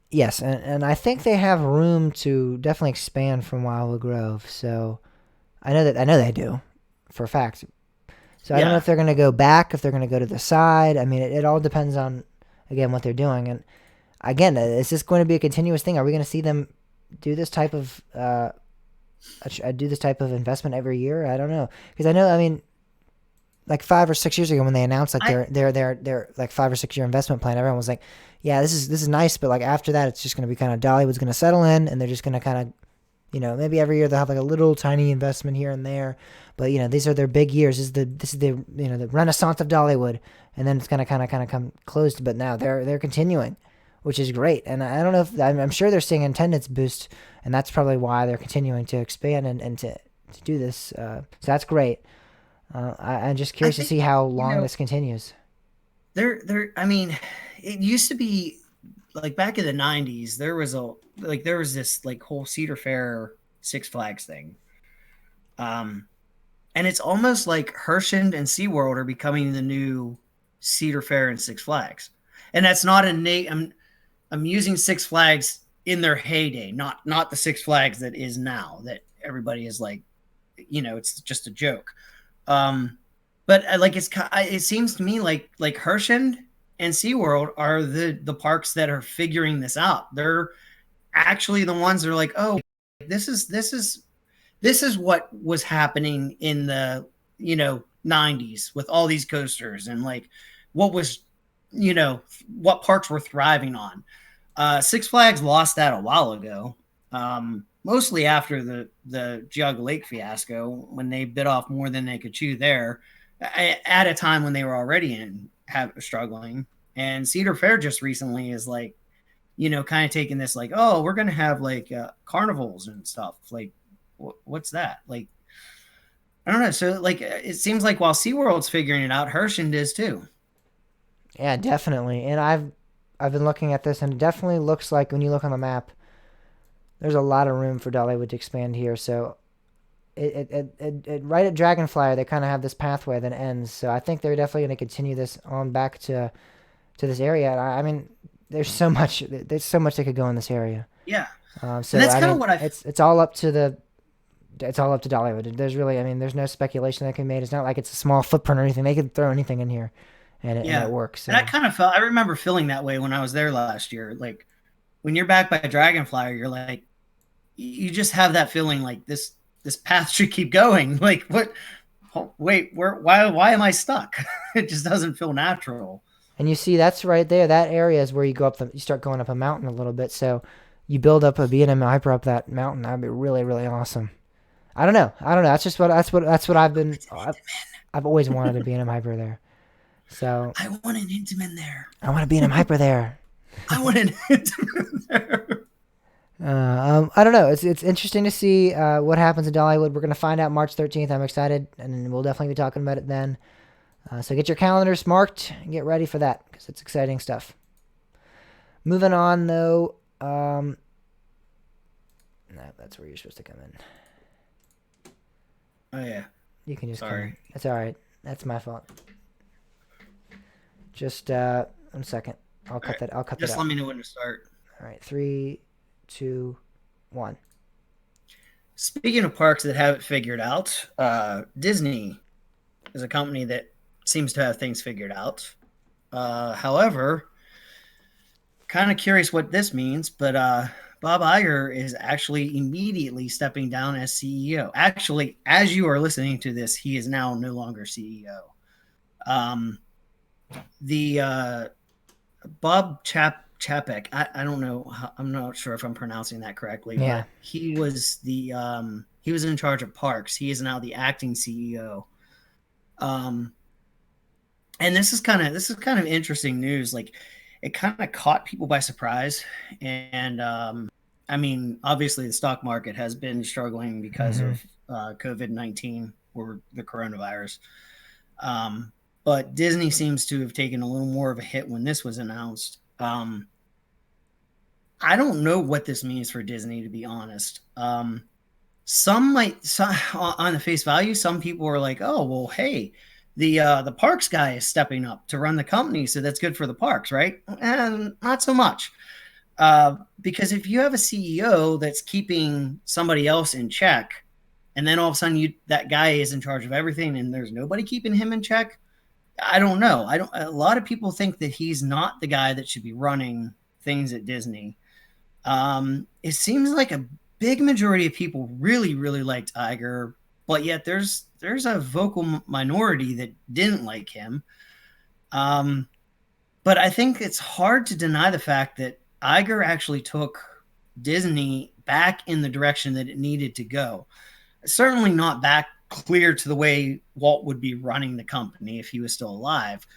Yes, and I think they have room to definitely expand from Wildwood Grove. So I know they do, for a fact. So I don't know Yeah, if they're going to go back, if they're going to go to the side. I mean, it all depends on again what they're doing. And again, is this going to be a continuous thing? Are we going to see them do this type of do this type of investment every year? I don't know because I know. I mean, like 5 or 6 years ago when they announced like I their like 5 or 6 year investment plan, everyone was like, yeah, this is nice, but like after that, it's just going to be kind of Dollywood's going to settle in, and they're just going to kind of maybe every year they'll have like a little tiny investment here and there, but these are their big years. This is the the renaissance of Dollywood, and then it's gonna kind of come closed. But now they're continuing, which is great. And I don't know if I'm sure they're seeing attendance boost, and that's probably why they're continuing to expand and to do this. So that's great. I'm just I curious to think see how you long know this continues. there. I mean, it used to be like back in the '90s. There was this like whole Cedar Fair Six Flags thing. Um, and it's almost like Hershend and SeaWorld are becoming the new Cedar Fair and Six Flags. And that's not a I'm using Six Flags in their heyday, not the Six Flags that is now that everybody is like, it's just a joke. Um, but like it seems to me like Hershend and SeaWorld are the parks that are figuring this out. They're actually the ones that are like, oh, this is this is this is what was happening in the 90s with all these coasters and like what was what parks were thriving on. Six Flags lost that a while ago, mostly after the Geauga Lake fiasco when they bit off more than they could chew there, at a time when they were already struggling. And Cedar Fair just recently is like, kind of taking this like, oh, we're gonna have like carnivals and stuff. Like, what's that? Like, I don't know. So like, it seems like while SeaWorld's figuring it out, Hershend is too. Yeah, definitely. And I've been looking at this, and it definitely looks like when you look on the map, there's a lot of room for Dollywood to expand here. So right at Dragonflyer, they kind of have this pathway that ends. So I think they're definitely going to continue this on back to this area. I mean, there's so much that could go in this area. Yeah, and So that's I kind of mean, what I. it's all up to Dollywood. There's really, I mean, there's no speculation that can be made. It's not like it's a small footprint or anything. They could throw anything in here, and it Yeah, works. and I So kind of felt. I remember feeling that way when I was there last year. Like when you're back by Dragonflyer, you're like, you just have that feeling like this path should keep going. Like what? Oh, wait, where? Why am I stuck? It just doesn't feel natural. and you see that's right there. That area is where you start going up a mountain a little bit. So you build up a B&M hyper up that mountain. That'd be really really awesome. I don't know. I don't know. That's what I've always wanted a B&M hyper there. So I want an Intamin there. I want a B&M hyper there. I want an Intamin there. I don't know. It's interesting to see what happens in Dollywood. We're gonna find out March 13th. I'm excited, and we'll definitely be talking about it then. So get your calendars marked and get ready for that because it's exciting stuff. Moving on though. No, that's where you're supposed to come in. Oh yeah, You can just come in. sorry. That's all right. That's my fault. Just 1 second. All right, I'll cut that just out. let me know when to start. All right. 3, 2, 1. Speaking of parks that have it figured out, Disney is a company that seems to have things figured out. However, kind of curious what this means, but Bob Iger is actually immediately stepping down as CEO. Actually, as you are listening to this, he is now no longer CEO. Um, the Bob Chapek, I don't know, I'm not sure if I'm pronouncing that correctly, Yeah. but he was the He was in charge of parks. He is now the acting CEO. Um, and this is kind of interesting news. Like, it kind of caught people by surprise, and I mean, obviously, the stock market has been struggling because Mm-hmm. of COVID-19 or the coronavirus. Um, but Disney seems to have taken a little more of a hit when this was announced. I don't know what this means for Disney, to be honest. On the face value, some people are like, "Oh, well, hey, the parks guy is stepping up to run the company, so that's good for the parks, right?" And not so much, because if you have a CEO that's keeping somebody else in check, and then all of a sudden that guy is in charge of everything, and there's nobody keeping him in check, I don't know. I don't. A lot of people think that he's not the guy that should be running things at Disney. It seems like a big majority of people really, really liked Iger, but yet there's a vocal minority that didn't like him. Um, but I think it's hard to deny the fact that Iger actually took Disney back in the direction that it needed to go. Certainly not back clear to the way Walt would be running the company if he was still alive,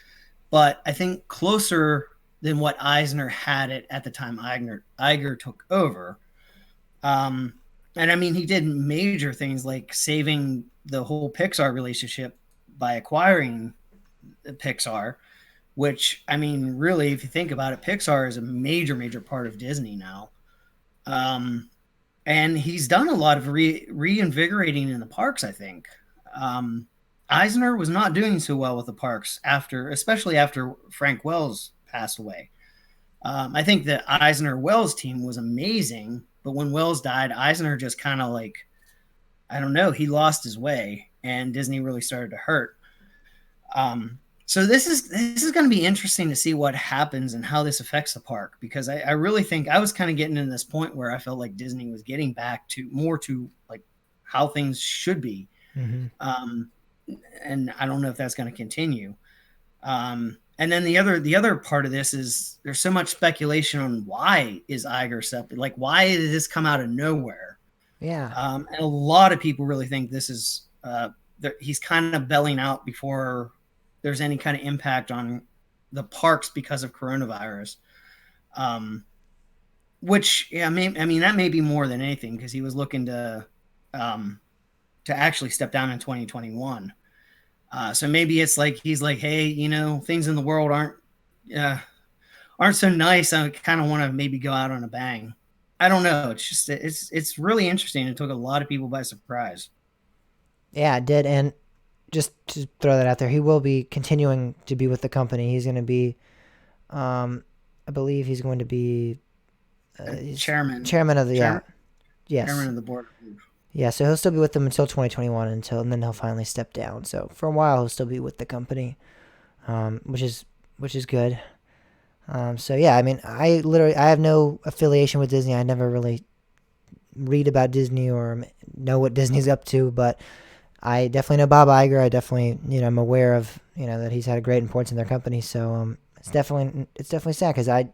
but I think closer than what Eisner had it at the time Iger took over. Um, and I mean, he did major things like saving the whole Pixar relationship by acquiring Pixar, which, I mean, really, if you think about it, Pixar is a major, major part of Disney now. Um, and he's done a lot of reinvigorating in the parks, I think. Um, Eisner was not doing so well with the parks especially after Frank Wells passed away. I think the Eisner Wells team was amazing, but when Wells died, Eisner just kind of like, I don't know, he lost his way, and Disney really started to hurt. So this is going to be interesting to see what happens and how this affects the park, because I really think I was kind of getting to this point where I felt like Disney was getting back to more to like how things should be. Mm-hmm. And I don't know if that's going to continue. And then the other part of this is there's so much speculation on why is Iger separated, like why did this come out of nowhere? Yeah. And a lot of people really think this is he's kind of belling out before there's any kind of impact on the parks because of coronavirus. Um, which, yeah, I mean that may be more than anything because he was looking to actually step down in 2021. So maybe it's like he's like, hey, things in the world aren't so nice. I kind of want to maybe go out on a bang. I don't know. It's just it's really interesting. It took a lot of people by surprise. Yeah, it did. And just to throw that out there, he will be continuing to be with the company. He's going to be, I believe he's going to be he's Chairman, chairman of the, yeah, chairman, chairman yes. of the board. Yeah, so he'll still be with them until 2021 and then he'll finally step down. So for a while he'll still be with the company, which is good. So yeah, I mean, I have no affiliation with Disney. I never really read about Disney or know what Disney's up to, but I definitely know Bob Iger. I definitely, I'm aware of, that he's had a great importance in their company. So it's definitely sad because I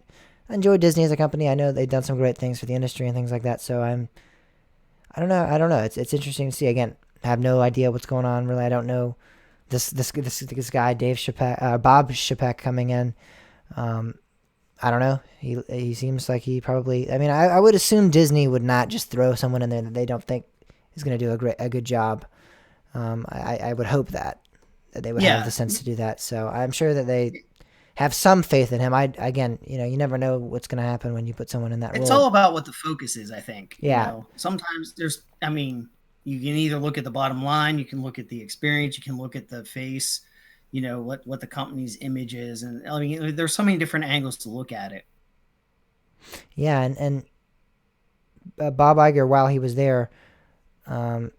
enjoy Disney as a company. I know they've done some great things for the industry and things like that. So I don't know. It's interesting to see. Again, I have no idea what's going on. Really, I don't know this guy Dave Chapek, Bob Chapek coming in. Um, I don't know. He seems like he probably. I mean, I would assume Disney would not just throw someone in there that they don't think is going to do a good job. I would hope that they would have the Yeah, sense to do that. So I'm sure that they have some faith in him. Again, you never know what's going to happen when you put someone in that it's role. all about what the focus is. I think Yeah, sometimes I mean, you can either look at the bottom line, you can look at the experience, you can look at the face, what the company's image is, and I mean, there's so many different angles to look at it. yeah, and Bob Iger, while he was there, um,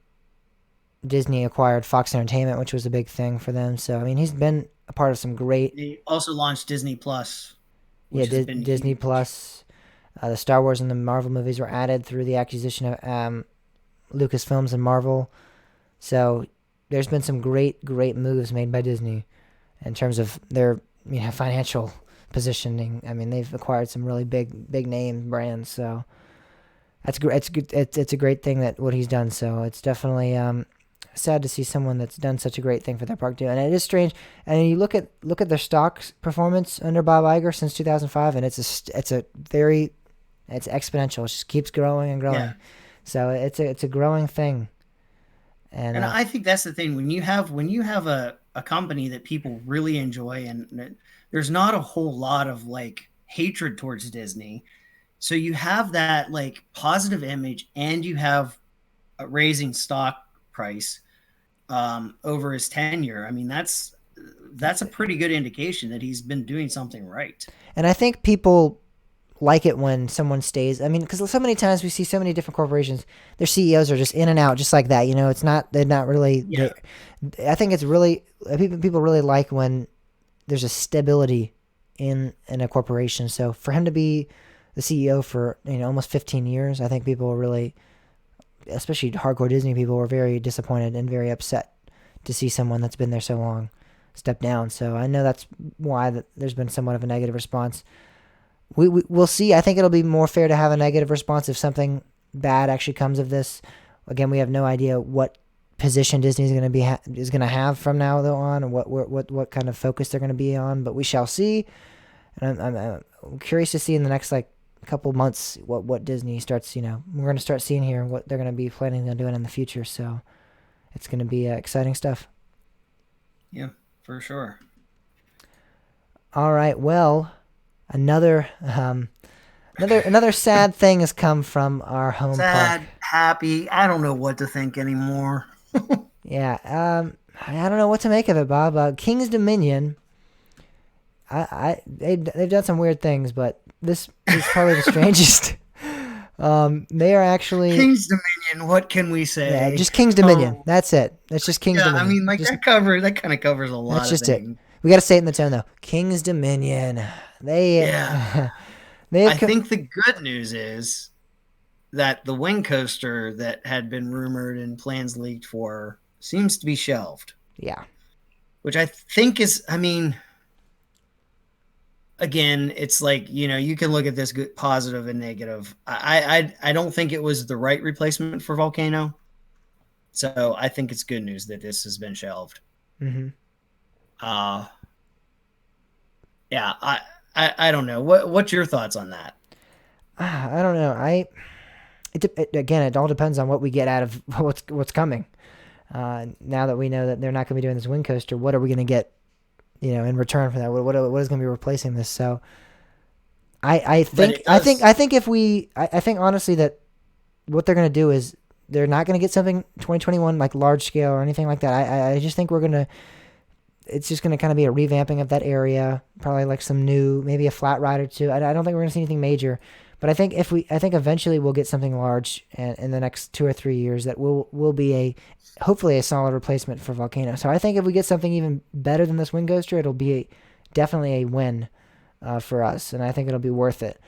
Disney acquired Fox Entertainment, which was a big thing for them. So I mean, he's been a part of some great, They also launched Disney Plus, yeah, which has been Disney huge. Plus. The Star Wars and the Marvel movies were added through the acquisition of Lucasfilms and Marvel. So there's been some great moves made by Disney in terms of their financial positioning. I mean, they've acquired some really big name brands. So That's great. It's good. It's a great thing that what he's done. So it's definitely sad to see someone that's done such a great thing for their park do. And it is strange. And you look at their stock's performance under Bob Iger since 2005, and it's exponential. It just keeps growing and growing. Yeah. So it's a growing thing. And And I think that's the thing when you have a company that people really enjoy and there's not a whole lot of like hatred towards Disney. So you have that like positive image and you have a raising stock price over his tenure. I mean, that's a pretty good indication that he's been doing something right. I think people like it when someone stays. I mean, because so many times we see so many different corporations, their CEOs are just in and out, just like that. It's not they're not really. Yeah. I think it's really people really like when there's a stability in a corporation. So for him to be the CEO for almost 15 years, I think people were really, especially hardcore Disney people, were very disappointed and very upset to see someone that's been there so long step down. So I know that's why there's been somewhat of a negative response. We'll see. I think it'll be more fair to have a negative response if something bad actually comes of this. Again, we have no idea what position Disney is going to is going to have from now on, and what kind of focus they're going to be on. But we shall see. And I'm curious to see in the next like couple months what Disney starts. We're going to start seeing here what they're going to be planning on doing in the future. So it's going to be exciting stuff. Yeah, for sure. All right. Well, another another sad thing has come from our home Sad, park. happy. I don't know what to think anymore. Yeah. I don't know what to make of it, Bob. King's Dominion. They've done some weird things, but this is probably the strangest. They are actually King's Dominion. What can we say? yeah, just King's Dominion. That's it. That's just King's Yeah, Dominion. I mean, like just, that kind of covers a lot. that's Of just things. it. We got to say it in the tone though. King's Dominion. They Yeah. they have I think the good news is that the wing coaster that had been rumored and plans leaked for seems to be shelved, yeah. which I think is, I mean, again, it's like, you can look at this good, positive and negative. I don't think it was the right replacement for Volcano. So I think it's good news that this has been shelved. Mm-hmm. Uh, yeah, I don't know. What's your thoughts on that? I don't know. Again, it all depends on what we get out of what's coming. Now that we know that they're not going to be doing this wing coaster, what are we going to get, in return for that? What is going to be replacing this? So, I think I think honestly that what they're going to do is they're not going to get something 2021 like large scale or anything like that. I just think it's just going to kind of be a revamping of that area, probably like some new, maybe a flat ride or two. I don't think we're going to see anything major. But I think I think eventually we'll get something large in the next 2 or 3 years that will be hopefully a solid replacement for Volcano. So I think if we get something even better than this wing coaster, it'll be definitely a win for us, and I think it'll be worth it.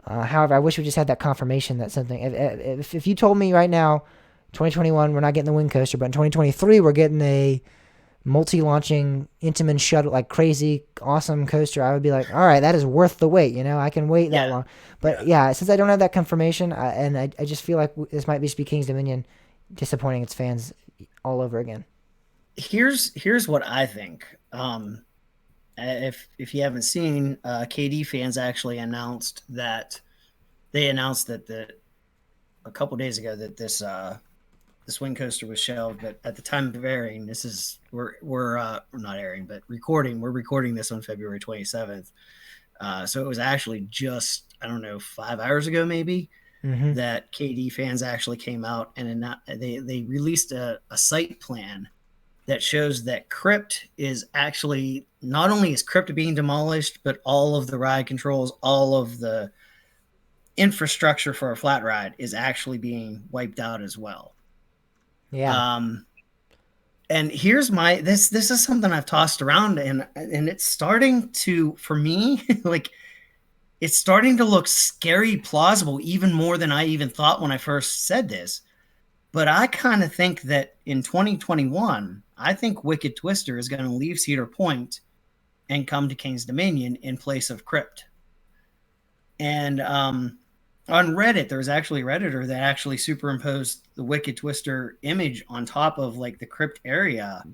However, I wish we just had that confirmation that something. If you told me right now, 2021 we're not getting the wing coaster, but in 2023 we're getting a multi-launching Intamin shuttle, like crazy awesome coaster, I would be like, all right, that is worth the wait. I can wait that long. But yeah, since I don't have that confirmation, I just feel like this might be King's Dominion disappointing its fans all over again. Here's what I think. If you haven't seen, KD fans actually announced that a couple days ago that this wing coaster was shelved, but at the time of airing, we're not airing, but recording. We're recording this on February 27th. So it was actually just, I don't know, 5 hours ago maybe, that KD fans actually came out and they released a site plan that shows that Crypt is actually, not only is Crypt being demolished, but all of the ride controls, all of the infrastructure for a flat ride is actually being wiped out as well. Yeah. And here's this is something I've tossed around and it's starting to, for me, like it's starting to look scary plausible, even more than I even thought when I first said this. But I kind of think that in 2021, I think Wicked Twister is going to leave Cedar Point and come to King's Dominion in place of Crypt. And On Reddit, there's actually a Redditor that actually superimposed the Wicked Twister image on top of like the crypt area,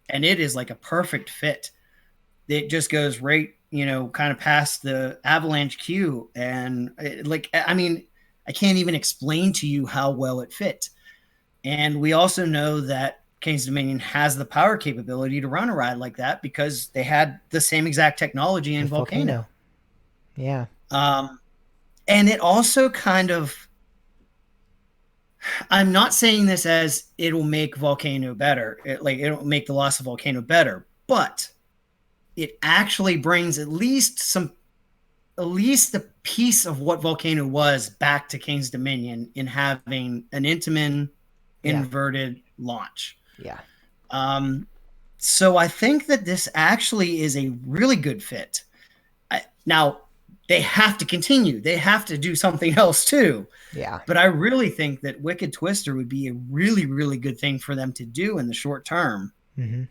and it is like a perfect fit. It just goes right, kind of past the avalanche queue, and I mean, I can't even explain to you how well it fit. And we also know that King's Dominion has the power capability to run a ride like that because they had the same exact technology in Volcano. Yeah. And it also kind of, I'm not saying this as it'll make Volcano better, it'll make the Lost of Volcano better, but it actually brings at least the piece of what Volcano was back to King's Dominion in having an Intamin inverted launch. Yeah. So I think that this actually is a really good fit. Now, they have to continue. They have to do something else too. Yeah. But I really think that Wicked Twister would be a really, really good thing for them to do in the short term. Mm-hmm.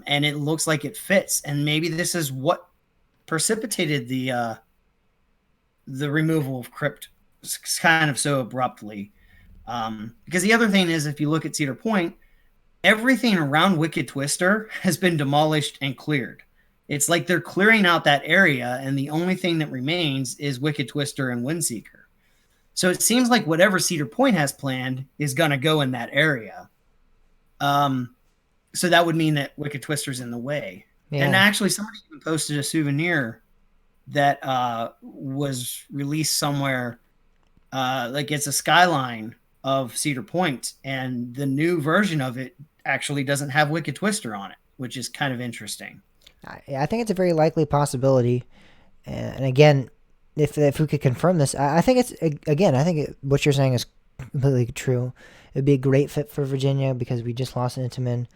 And it looks like it fits. And maybe this is what precipitated the removal of Crypt kind of so abruptly. Because the other thing is, if you look at Cedar Point, everything around Wicked Twister has been demolished and cleared. It's like they're clearing out that area, and the only thing that remains is Wicked Twister and Windseeker. So it seems like whatever Cedar Point has planned is going to go in that area. So that would mean that Wicked Twister's in the way. Yeah. And actually, somebody even posted a souvenir that was released somewhere. Like it's a skyline of Cedar Point, and the new version of it actually doesn't have Wicked Twister on it, which is kind of interesting. I think it's a very likely possibility. And again, if we could confirm this, I think what you're saying is completely true. It'd be a great fit for Virginia because we just lost Intamin.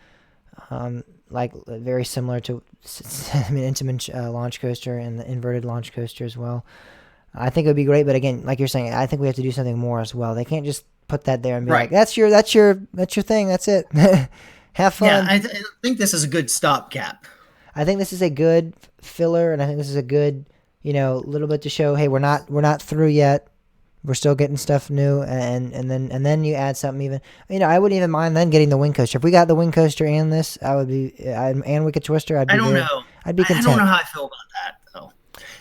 Very similar to, Intamin launch coaster and the inverted launch coaster as well. I think it would be great, but again, like you're saying, I think we have to do something more as well. They can't just put that there and be like, that's your thing, that's it. Have fun. Yeah, I think this is a good stopgap. I think this is a good filler, and I think this is a good, little bit to show, hey, we're not through yet. We're still getting stuff new, and then you add something even. I wouldn't even mind then getting the wing coaster. If we got the wing coaster and this, and Wicked Twister, I'd be content. I don't know how I feel about that though.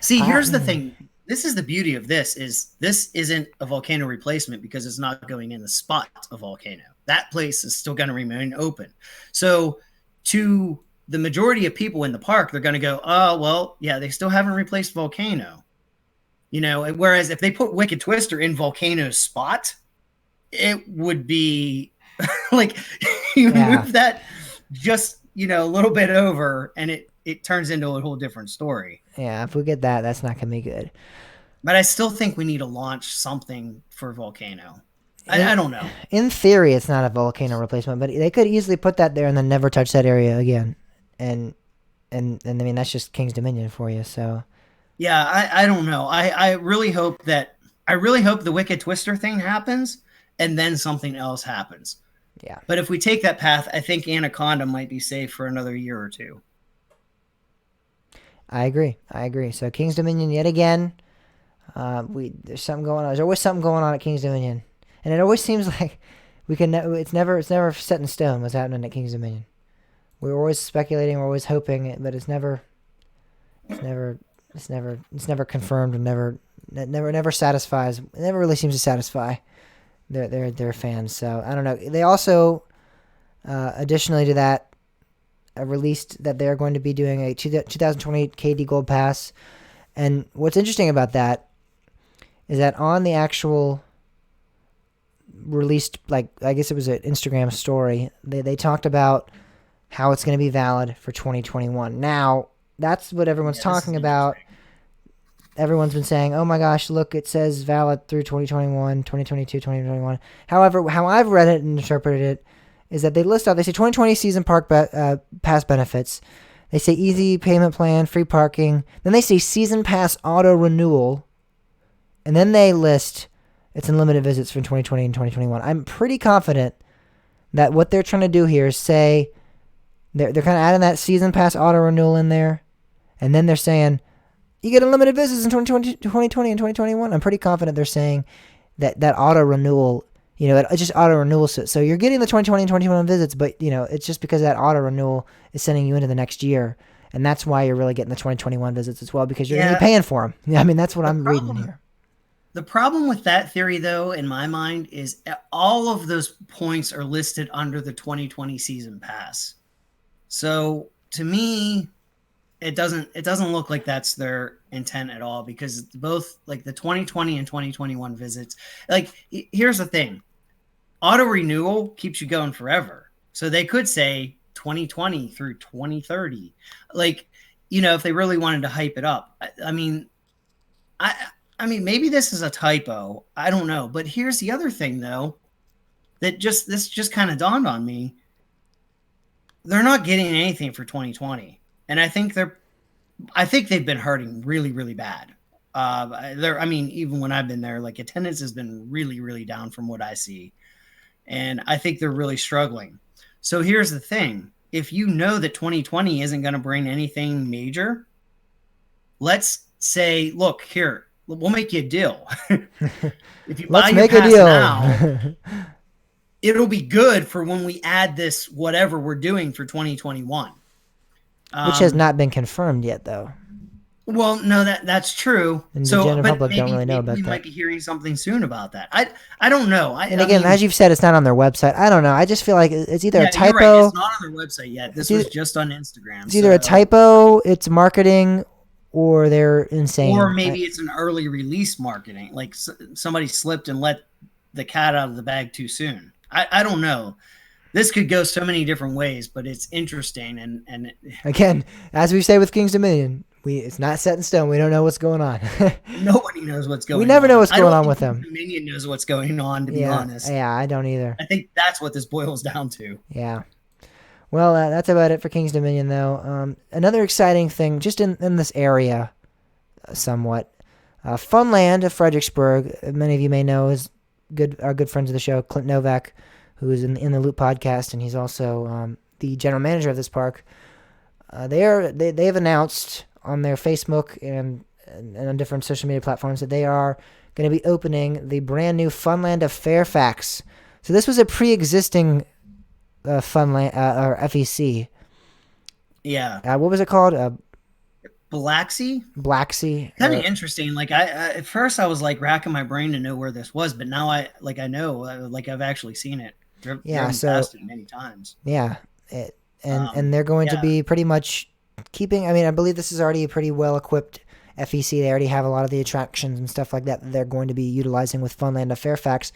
See, here's the thing. This is the beauty of this isn't a Volcano replacement because it's not going in the spot of Volcano. That place is still going to remain open. So to the majority of people in the park, they're going to go, oh, well, yeah, they still haven't replaced Volcano. Whereas if they put Wicked Twister in Volcano's spot, it would be like move that just, a little bit over and it turns into a whole different story. Yeah, if we get that, that's not going to be good. But I still think we need to launch something for Volcano. I don't know. In theory, it's not a Volcano replacement, but they could easily put that there and then never touch that area again. And that's just King's Dominion for you. So, yeah, I don't know. I really hope the Wicked Twister thing happens and then something else happens. Yeah. But if we take that path, I think Anaconda might be safe for another year or two. I agree. So King's Dominion yet again. There's something going on. There's always something going on at King's Dominion, and it always seems like it's never set in stone what's happening at King's Dominion. We're always speculating, we're always hoping, but it's never confirmed, and never satisfies. It never really seems to satisfy their fans. So I don't know. They also, additionally to that, released that they're going to be doing a 2028 KD Gold Pass. And what's interesting about that is that on the actual released, I guess it was an Instagram story, they talked about how it's going to be valid for 2021. Now, that's what everyone's talking about. Everyone's been saying, oh my gosh, look, it says valid through 2021, 2022, 2021. However, how I've read it and interpreted it is that they say 2020 season park pass benefits. They say easy payment plan, free parking. Then they say season pass auto renewal. And then they list it's unlimited visits from 2020 and 2021. I'm pretty confident that what they're trying to do here is say they're kind of adding that season pass auto renewal in there. And then they're saying you get unlimited visits in 2020 and 2021. I'm pretty confident they're saying that auto renewal, it's just auto renewal. So you're getting the 2020 and 2021 visits, but it's just because that auto renewal is sending you into the next year, and that's why you're really getting the 2021 visits as well, because you're going to be paying for them. Yeah, I mean that's what I'm reading here. The problem with that theory, though, in my mind, is all of those points are listed under the 2020 season pass. So to me, it doesn't look like that's their intent at all, because both like the 2020 and 2021 visits, like here's the thing, auto renewal keeps you going forever. So they could say 2020 through 2030, like, if they really wanted to hype it up. I mean, maybe this is a typo. I don't know. But here's the other thing, though, that this just kind of dawned on me. They're not getting anything for 2020. And I think they've been hurting really, really bad. Even when I've been there, like attendance has been really, really down from what I see. And I think they're really struggling. So here's the thing. If you know that 2020 isn't going to bring anything major, let's say, look, here, we'll make you a deal. If you buy your pass now, it'll be good for when we add this whatever we're doing for 2021. Which has not been confirmed yet, though. Well, no, that's true. And the general public don't really know about that. We might be hearing something soon about that. I don't know. As you've said, it's not on their website. I don't know. I just feel like it's either a typo. You're right. It's not on their website yet. This was just on Instagram. It's either a typo, it's marketing, or they're insane. Or maybe it's an early release marketing. Like somebody slipped and let the cat out of the bag too soon. I don't know. This could go so many different ways, but it's interesting. And again, as we say with King's Dominion, it's not set in stone. We don't know what's going on. Nobody knows what's going on. We never know what's going on with them. Dominion knows what's going on, to be honest. Yeah, I don't either. I think that's what this boils down to. Yeah. Well, that's about it for King's Dominion, though. Another exciting thing, just in this area, somewhat, Funland of Fredericksburg. Many of you may know is our good friends of the show, Clint Novak, who is in the Loop podcast, and he's also the general manager of this park. They have announced on their Facebook and on different social media platforms that they are going to be opening the brand new Funland of Fairfax. So this was a pre-existing Funland or FEC. Yeah. What was it called? Blacksea. Kind of interesting. Like I at first I was like racking my brain to know where this was, but now I know, like I've actually seen it. Past it many times. Yeah, and they're going to be pretty much keeping. I believe this is already a pretty well equipped FEC. They already have a lot of the attractions and stuff like that they're going to be utilizing with Funland of Fairfax.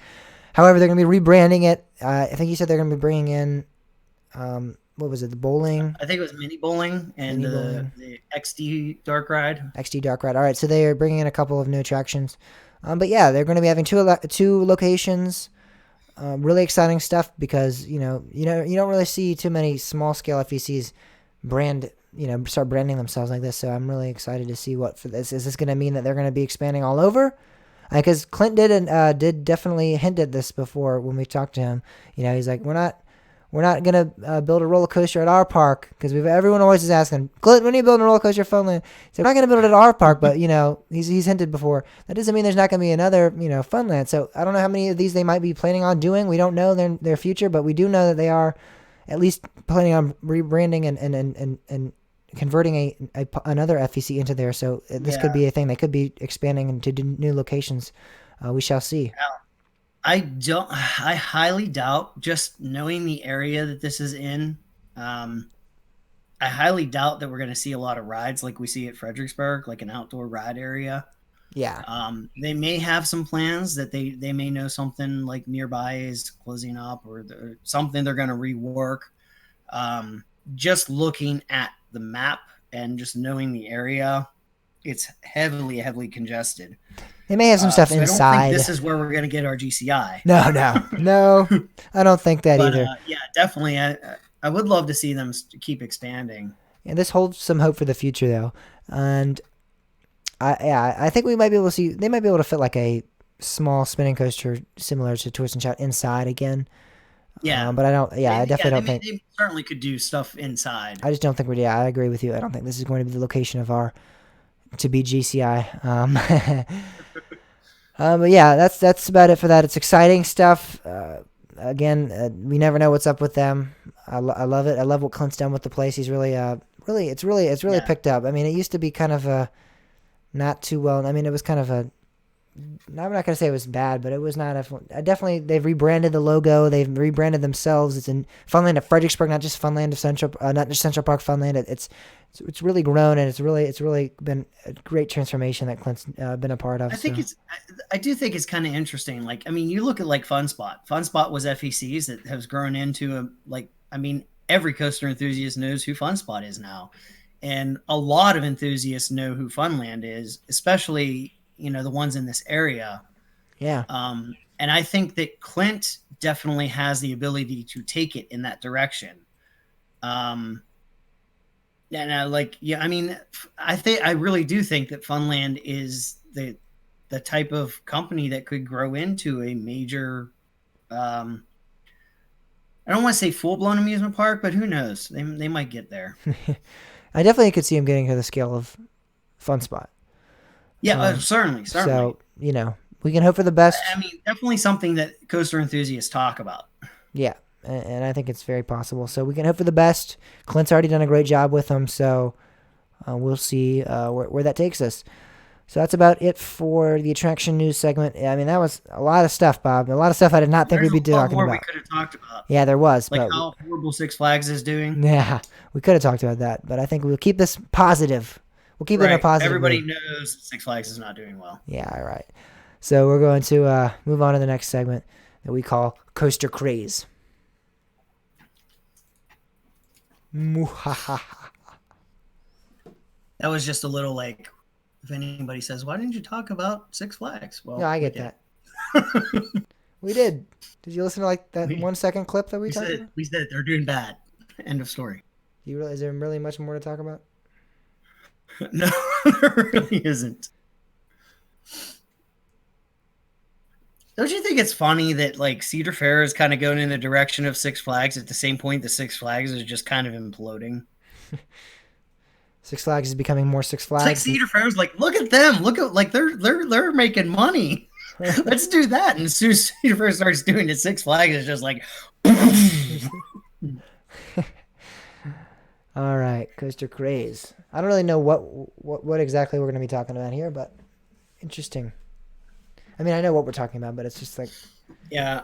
However, they're going to be rebranding it. I think you said they're going to be bringing in, what was it, the bowling? I think it was mini bowling and the XD Dark Ride. XD Dark Ride. All right, so they are bringing in a couple of new attractions. But yeah, they're going to be having two locations. Really exciting stuff because you don't really see too many small scale FECs start branding themselves like this. So I'm really excited to see what for this. Is this going to mean that they're going to be expanding all over? Because Clint did definitely hint at this before when we talked to him. He's like, we're not gonna build a roller coaster at our park because everyone always is asking, Clint, when are you building a roller coaster at Funland? So we're not gonna build it at our park, but he's hinted before. That doesn't mean there's not gonna be another Funland. So I don't know how many of these they might be planning on doing. We don't know their future, but we do know that they are at least planning on rebranding and converting another FEC into there. So this could be a thing. They could be expanding into new locations. We shall see. I highly doubt, just knowing the area that this is in, I highly doubt that we're going to see a lot of rides like we see at Fredericksburg, like an outdoor ride area. Yeah. They may have some plans that they may know something like nearby is closing up or something they're going to rework. Just looking at the map and just knowing the area, it's heavily congested. They may have some stuff inside. I don't think this is where we're going to get our GCI. No. I don't think that either. Yeah, definitely. I would love to see them keep expanding. And this holds some hope for the future, though. And I think we might be able to see. They might be able to fit like a small spinning coaster similar to Twist and Shout inside again. Yeah, but I don't. Yeah, I definitely don't think they certainly could do stuff inside. I just don't think I agree with you. I don't think this is going to be the location of our to beat GCI. But yeah, that's about it for that. It's exciting stuff. Again, we never know what's up with them. I love it. I love what Clint's done with the place. He's really Yeah. picked up. I mean, it used to be kind of a not too well. I mean, it was kind of a. I'm not gonna say it was bad, but it was not. Definitely, they've rebranded the logo. They've rebranded themselves. It's in Funland of Fredericksburg, not just Funland of Central, not just Central Park Funland. It's really grown, and it's really been a great transformation that Clint's been a part of. I think So I do think it's kind of interesting. Like, I mean, you look at like Fun Spot. Fun Spot was FEC's that has grown into a like. I mean, every coaster enthusiast knows who Fun Spot is now, and a lot of enthusiasts know who Funland is, especially the ones in this area. yeah, And I think that Clint definitely has the ability to take it in that direction. Um, and I mean, I really do think that Funland is the type of company that could grow into a major. I don't want to say full blown amusement park, but who knows? They might get there. I definitely could see him getting to the scale of Fun Spot. Yeah, certainly, certainly. So we can hope for the best. I mean, definitely something that coaster enthusiasts talk about. Yeah, and I think it's very possible. So we can hope for the best. Clint's already done a great job with them, so we'll see where that takes us. So that's about it for the attraction news segment. I mean, that was a lot of stuff, Bob. A lot of stuff I did not think There's we'd be a lot talking more about. we could have talked about, Yeah, there was, like but how horrible Six Flags is doing. yeah, we could have talked about that. But I think we'll keep this positive. We'll keep it in a Right. positive Everybody mood. knows Six Flags is not doing well. Yeah, all right. So we're going to move on to the next segment that we call Coaster Craze. Muhaha. That was just a little like, if anybody says, "Why didn't you talk about Six Flags?" Well, Yeah, I we get did. that. We did. Did you listen to like that We, 1 second clip that we we talked said about? we said they're doing bad. End of story. Is there really much more to talk about? No, there really isn't. Don't you think it's funny that like Cedar Fair is kind of going in the direction of Six Flags at the same point that Six Flags is just kind of imploding? Six Flags is becoming more Six It's like Flags. Cedar Fair is like, look at them, look at like they're making money. Let's do that. And as soon as Cedar Fair starts doing it, Six Flags is just like, All right, Coaster Craze. I don't really know what exactly we're going to be talking about here, but interesting. I mean, I know what we're talking about, but it's just like yeah.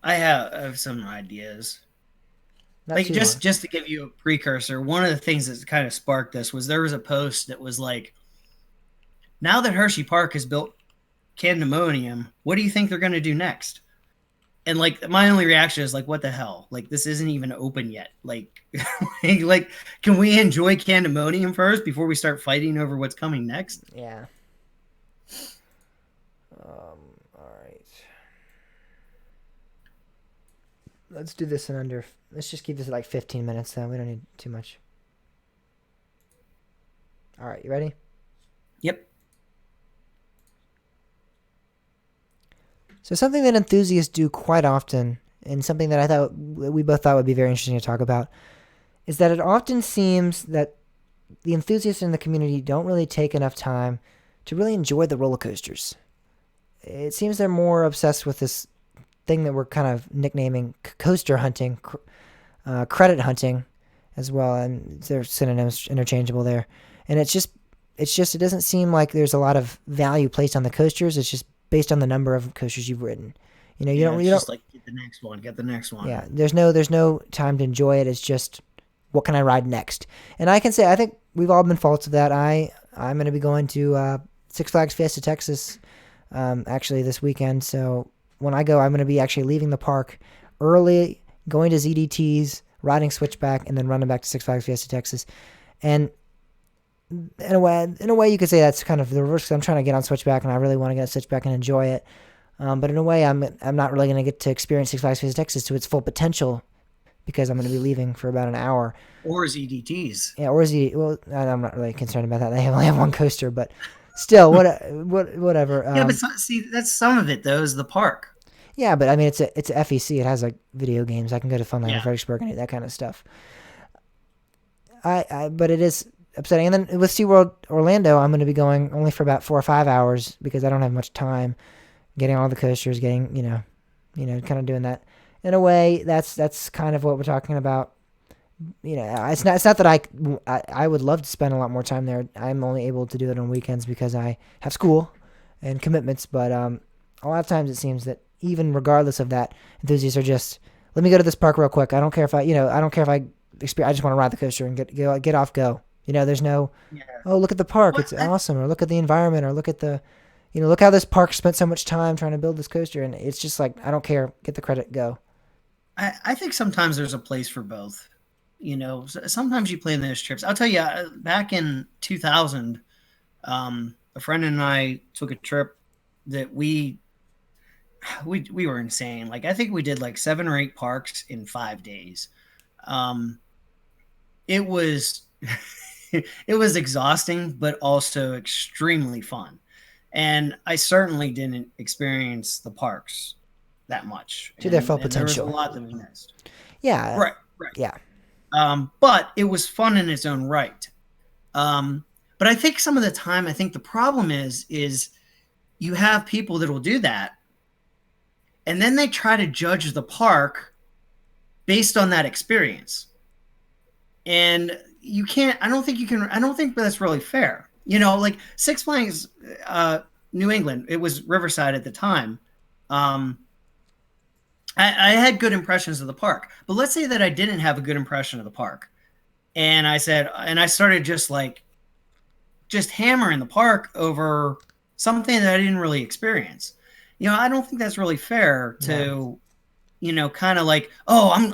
I have some ideas. not Like too long. just to give you a precursor, one of the things that kind of sparked this was there was a post that was like, now that Hershey Park has built Candemonium, what do you think they're going to do next? And like my only reaction is like, what the hell? Like this isn't even open yet. Like, like can we enjoy Candemonium first before we start fighting over what's coming next? Yeah. All right. Let's do this in under. Let's just keep this at like 15 minutes then. We don't need too much. All right, you ready? Yep. So something that enthusiasts do quite often, and something that I thought we both thought would be very interesting to talk about, is that it often seems that the enthusiasts in the community don't really take enough time to really enjoy the roller coasters. It seems they're more obsessed with this thing that we're kind of nicknaming coaster hunting, credit hunting, as well, and they're synonyms interchangeable there. And it doesn't seem like there's a lot of value placed on the coasters. It's just based on the number of coasters you've ridden. You don't. It's just like get the next one, get the next one. Yeah, there's no time to enjoy it. It's just what can I ride next? And I can say I think we've all been faults of that. I'm going to be going to Six Flags Fiesta Texas actually this weekend. So when I go, I'm going to be actually leaving the park early, going to ZDT's, riding Switchback, and then running back to Six Flags Fiesta Texas. And in a way, you could say that's kind of the reverse. 'Cause I'm trying to get on Switchback, and I really want to get on Switchback and enjoy it. But in a way, I'm not really going to get to experience Six Flags Fiesta Texas to its full potential because I'm going to be leaving for about an hour. Or ZDTs. Yeah, or Z. Well, I'm not really concerned about that. They only have one coaster, but still, whatever. Yeah, but see, that's some of it though. Is the park? Yeah, but I mean, it's a FEC. It has like video games. I can go to Funland Yeah. and Fredericksburg and that kind of stuff. but it is upsetting. And then with SeaWorld Orlando, I'm going to be going only for about 4 or 5 hours because I don't have much time getting all the coasters, getting, kind of doing that. In a way, that's kind of what we're talking about. It's not that I would love to spend a lot more time there. I'm only able to do it on weekends because I have school and commitments. But a lot of times it seems that even regardless of that, enthusiasts are just, let me go to this park real quick. I don't care if I experience. I just want to ride the coaster and get off, go. There's no, oh, look at the park, it's awesome, or look at the environment, or look at the, look how this park spent so much time trying to build this coaster, and it's just like, I don't care, get the credit, go. I think sometimes there's a place for both. Sometimes you plan those trips. I'll tell you, back in 2000, a friend and I took a trip that we were insane. Like, I think we did like 7 or 8 parks in 5 days. It was it was exhausting, but also extremely fun. And I certainly didn't experience the parks that much to their full potential. There was a lot that we missed. Yeah. Right. Yeah. But it was fun in its own right. But I think some of the time, I think the problem is you have people that will do that, and then they try to judge the park based on that experience. And you can't, I don't think that's really fair. Like Six Flags, New England, it was Riverside at the time. I had good impressions of the park, but let's say that I didn't have a good impression of the park. And I started just hammering the park over something that I didn't really experience. I don't think that's really fair to, kind of like, oh, I'm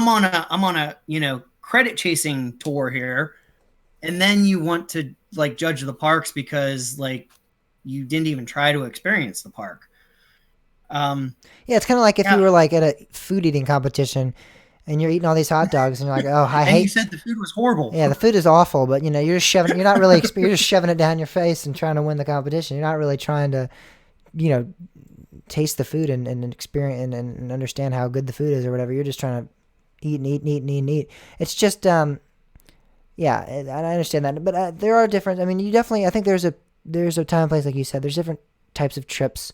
on a, credit chasing tour here. And then you want to like judge the parks because like you didn't even try to experience the park. Yeah, it's kind of like if you were like at a food eating competition and you're eating all these hot dogs and you're like, oh, I hate. You said the food was horrible. Yeah, the food is awful, but you're just shoving. You're not really. You're just shoving it down your face and trying to win the competition. You're not really trying to, taste the food and experience and understand how good the food is or whatever. You're just trying to eat and eat and eat and eat and eat. It's just yeah, I understand that, but there are different. I mean, you definitely. I think there's a time and place, like you said. There's different types of trips.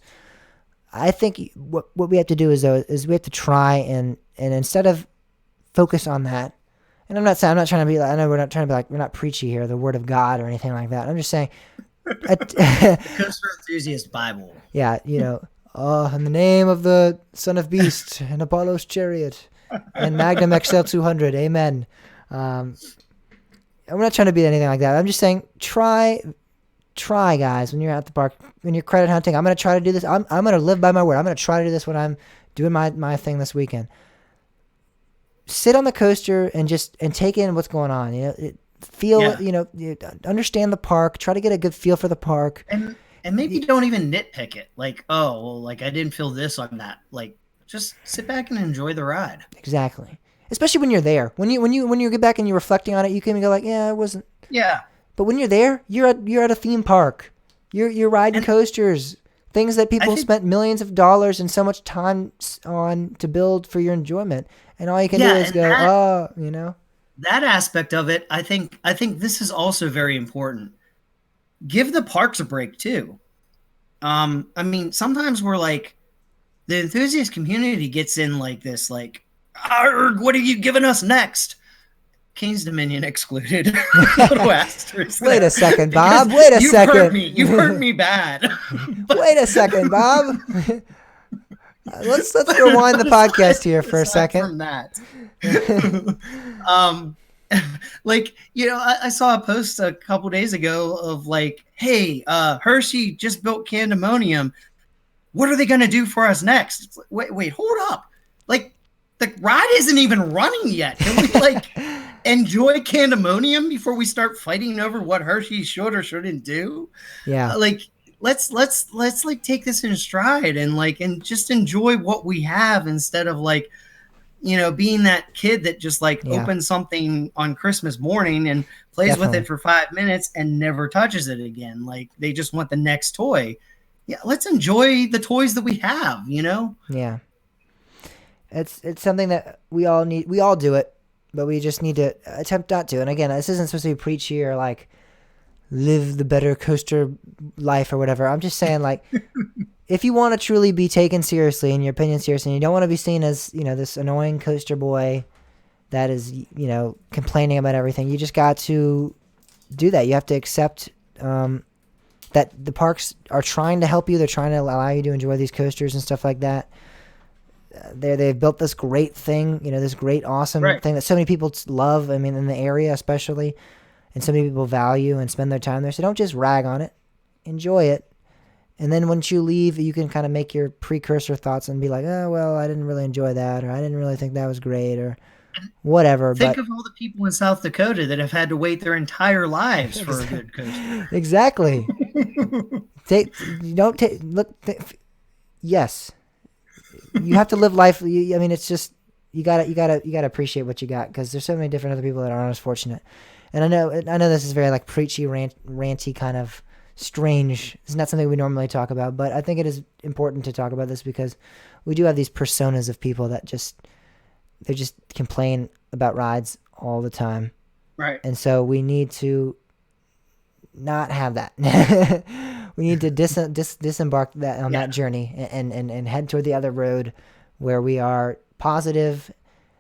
I think what we have to do is we have to try and instead of focus on that. And I'm not trying to be like, I know we're not trying to be like, we're not preachy here, the word of God or anything like that. I'm just saying. Coaster Enthusiast Bible. Yeah, in the name of the Son of Beast and Apollo's chariot and Magnum XL 200, amen. I'm not trying to be anything like that. I'm just saying, try guys, when you're at the park, when you're credit hunting. I'm going to try to do this. I'm going to live by my word. I'm going to try to do this when I'm doing my thing this weekend. Sit on the coaster and take in what's going on. Understand the park, try to get a good feel for the park. And maybe don't even nitpick it. Like, oh, well, like I didn't feel this on that. Like, just sit back and enjoy the ride. Exactly. Especially when you're there. When you get back and you're reflecting on it, you can go like, yeah, it wasn't. Yeah. But when you're there, you're at a theme park. You're riding coasters, things that people spent millions of dollars and so much time on to build for your enjoyment, and all you can do is go, That aspect of it, I think this is also very important. Give the parks a break too. I mean, sometimes we're like, the enthusiast community gets in like this, like, what are you giving us next? King's Dominion excluded. Wait a second, Bob. Wait a second. You hurt me bad. Wait a second, Bob. Let's rewind the podcast here for a second. From that. I saw a post a couple days ago of like, hey, Hershey just built Candemonium. What are they going to do for us next? It's like, wait, hold up. Like, the ride isn't even running yet. Can we enjoy Candemonium before we start fighting over what Hershey should or shouldn't do? Yeah. Let's take this in stride and just enjoy what we have instead of being that kid that just opens something on Christmas morning and plays with it for 5 minutes and never touches it again. Like, they just want the next toy. Yeah, let's enjoy the toys that we have, Yeah. It's something that we all need. We all do it. but we just need to attempt not to. And again, this isn't supposed to be preachy or like live the better coaster life or whatever. I'm just saying, like, if you want to truly be taken seriously and your opinion seriously, and you don't want to be seen as, this annoying coaster boy that is, complaining about everything, you just got to do that. You have to accept that the parks are trying to help you. They're trying to allow you to enjoy these coasters and stuff like that. They've built this great thing, this great, awesome thing that so many people love. I mean, in the area especially, and so many people value and spend their time there. So don't just rag on it. Enjoy it. And then once you leave, you can kind of make your precursor thoughts and be like, oh, well, I didn't really enjoy that, or I didn't really think that was great, or whatever. Think of all the people in South Dakota that have had to wait their entire lives for a good coaster. Exactly. Yes. You have to live life. It's just, you gotta appreciate what you got, because there's so many different other people that aren't as fortunate. And I know this is very like preachy, ranty kind of strange. It's not something we normally talk about, but I think it is important to talk about this because we do have these personas of people that they just complain about rides all the time. Right. And so we need to not have that. We need to disembark that on that journey and head toward the other road where we are positive.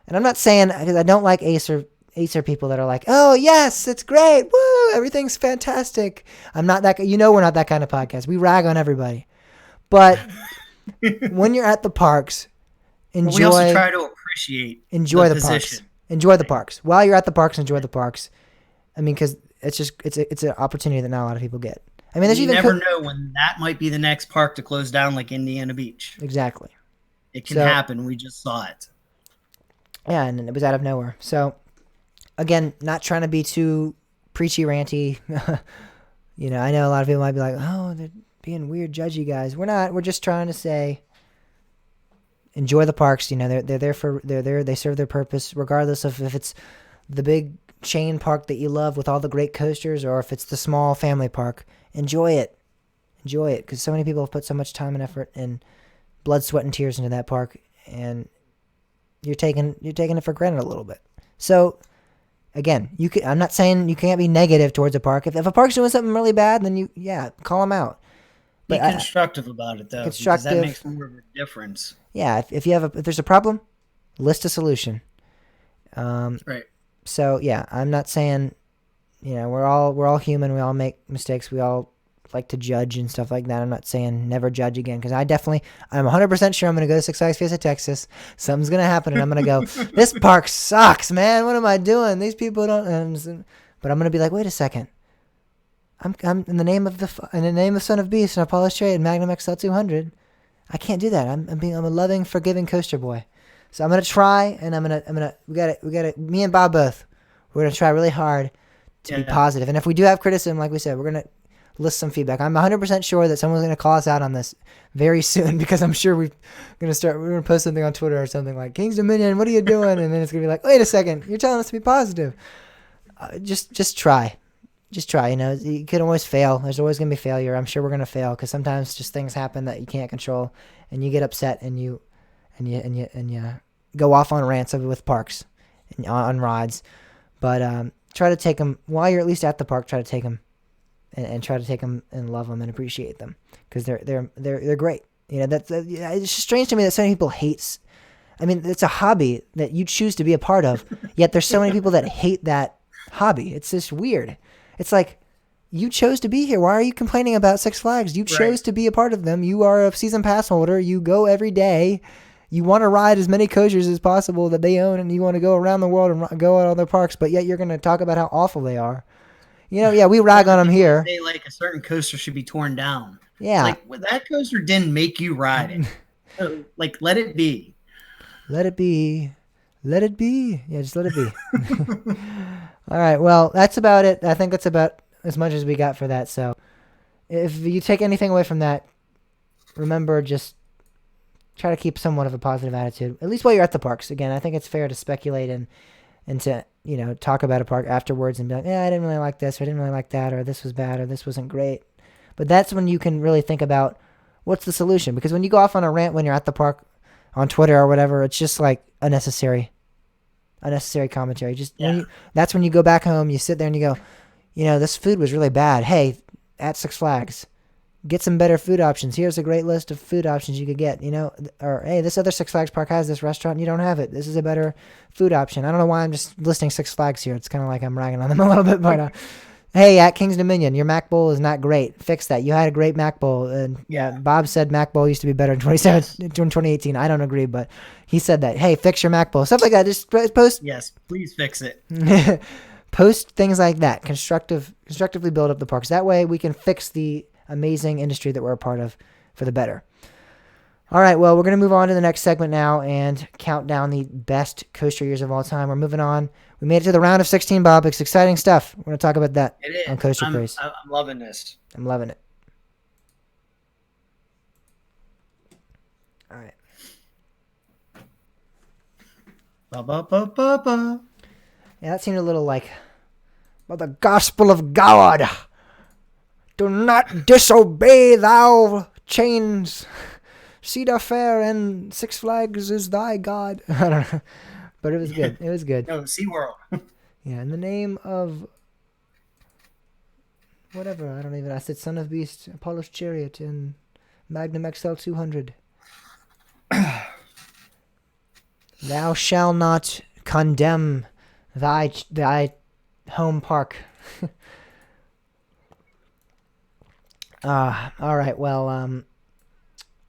And I'm not saying, because I don't like Acer people that are like, oh yes, it's great, woo, everything's fantastic. I'm not that. We're not that kind of podcast. We rag on everybody, but when you're at the parks, we also try to enjoy the parks. Enjoy the parks while you're at the parks. Enjoy the parks. I mean, because it's an opportunity that not a lot of people get. I mean, you never know when that might be the next park to close down, like Indiana Beach. Exactly. It can happen. We just saw it. Yeah, and it was out of nowhere. So, again, not trying to be too preachy, ranty. I know a lot of people might be like, oh, they're being weird, judgy guys. We're not. We're just trying to say, enjoy the parks. They're there. They serve their purpose, regardless of if it's the big chain park that you love with all the great coasters, or if it's the small family park. Enjoy it, because so many people have put so much time and effort and blood, sweat, and tears into that park, and you're taking it for granted a little bit. So, again, I'm not saying you can't be negative towards a park. If a park's doing something really bad, then call them out. But be constructive about it, though. Because that makes more of a difference. Yeah, if there's a problem, list a solution. Right. So yeah, I'm not saying, we're all human. We all make mistakes. We all like to judge and stuff like that. I'm not saying never judge again, because I'm 100% sure I'm going to go to Six Flags Fiesta Texas. Something's going to happen, and I'm going to go, this park sucks, man. What am I doing? These people don't. But I'm going to be like, wait a second. I'm in the name of Son of Beast and Apollo Strait and Magnum XL 200. I can't do that. I'm a loving, forgiving coaster boy. So I'm gonna try, and we got me and Bob both. We're gonna try really hard to be positive. And if we do have criticism, like we said, we're gonna list some feedback. I'm 100% sure that someone's gonna call us out on this very soon, because I'm sure we're gonna post something on Twitter or something like, King's Dominion, what are you doing? And then it's gonna be like, wait a second, you're telling us to be positive. Just try. Just try. You can always fail. There's always gonna be failure. I'm sure we're gonna fail, because sometimes just things happen that you can't control, and you get upset, and you go off on rants with parks and on rides. But try to take them while you're at least at the park. Try to take them and try to take them and love them and appreciate them, because they're great. It's just strange to me that so many people hate. I mean, it's a hobby that you choose to be a part of, yet there's so many people that hate that hobby. It's just weird. It's like, you chose to be here. Why are you complaining about Six Flags? You chose to be a part of them. You are a season pass holder. You go every day. You want to ride as many coasters as possible that they own, and you want to go around the world and go at all their parks, but yet you're going to talk about how awful they are. We rag on them here. Say, like, a certain coaster should be torn down. Yeah. Like, that coaster didn't make you ride it. So, like, let it be. Let it be. Let it be. Yeah, just let it be. All right, well, that's about it. I think that's about as much as we got for that. So if you take anything away from that, remember, just try to keep somewhat of a positive attitude, at least while you're at the parks. Again, I think it's fair to speculate and to, talk about a park afterwards and be like, yeah, I didn't really like this, or I didn't really like that, or this was bad, or this wasn't great. But that's when you can really think about what's the solution. Because when you go off on a rant when you're at the park on Twitter or whatever, it's just like unnecessary. unnecessary commentary. Just Yeah. that's when you go back home, you sit there and you go, this food was really bad. Hey, at Six Flags, get some better food options. Here's a great list of food options you could get, or hey, this other Six Flags park has this restaurant and you don't have it. This is a better food option. I don't know why I'm just listing Six Flags here. It's kind of like I'm ragging on them a little bit, but hey, at King's Dominion, your Mac Bowl is not great. Fix that. You had a great Mac Bowl, and Bob said Mac Bowl used to be better in 2018. I don't agree, but he said that. Hey, fix your Mac Bowl. Stuff like that. Just post. Yes, please fix it. Post things like that. Constructively build up the parks. That way we can fix the amazing industry that we're a part of for the better. All right, well, we're going to move on to the next segment now and count down the best coaster years of all time. We're moving on. We made it to the round of 16, Bob. It's exciting stuff. We're going to talk about that on Coaster Craze. I'm loving this. I'm loving it. All right. Ba-ba-ba-ba-ba. Yeah, that seemed a little like, by the gospel of God, do not disobey thou chains. Cedar Fair and Six Flags is thy God. I don't know. But it was good. It was good. No, SeaWorld. Yeah, in the name of whatever, I said Son of Beast, Apollo's Chariot, and Magnum XL 200. Thou shalt not condemn thy home park. All right, well, I'm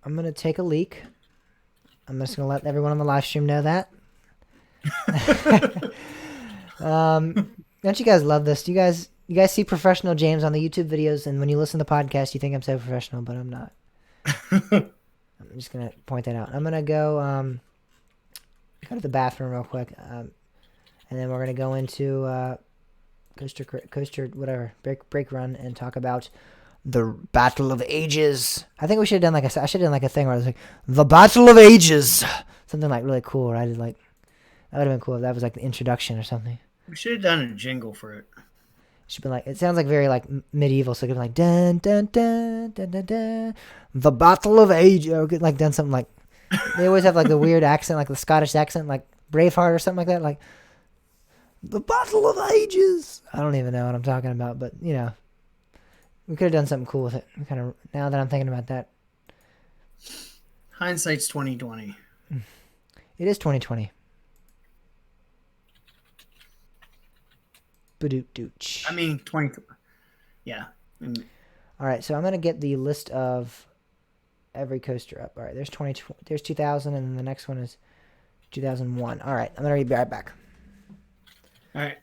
going to take a leak. I'm just going to let everyone on the live stream know that. Don't you guys love this? Do you guys see professional James on the YouTube videos, and when you listen to the podcast, you think I'm so professional, but I'm not. I'm just going to point that out. I'm going to go to the bathroom real quick, and then we're going to go into coaster whatever, break run, and talk about the Battle of Ages. I think we should have done I should have done like a thing where I was like, the Battle of Ages. Something like really cool, where I did like, that would have been cool if that was like the introduction or something. We should have done a jingle for it. Should be like, it sounds like very like medieval, so it could be like dun dun dun dun dun dun, the Battle of Ages, or like done something like, they always have like the weird accent, like the Scottish accent, like Braveheart or something like that, like the Battle of Ages. I don't even know what I'm talking about, but we could have done something cool with it. Kind of, now that I'm thinking about that, Hindsight's 2020. it is 2020. Badooch. I mean 20. Yeah. All right, so I'm gonna get the list of every coaster up. All right, there's 2000, and then the next one is 2001. All right, I'm gonna be right back. All right.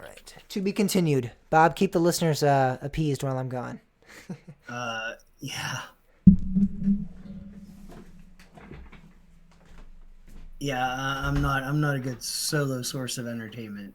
All right, to be continued. Bob, keep the listeners appeased while I'm gone. Yeah. Yeah, I'm not a good solo source of entertainment.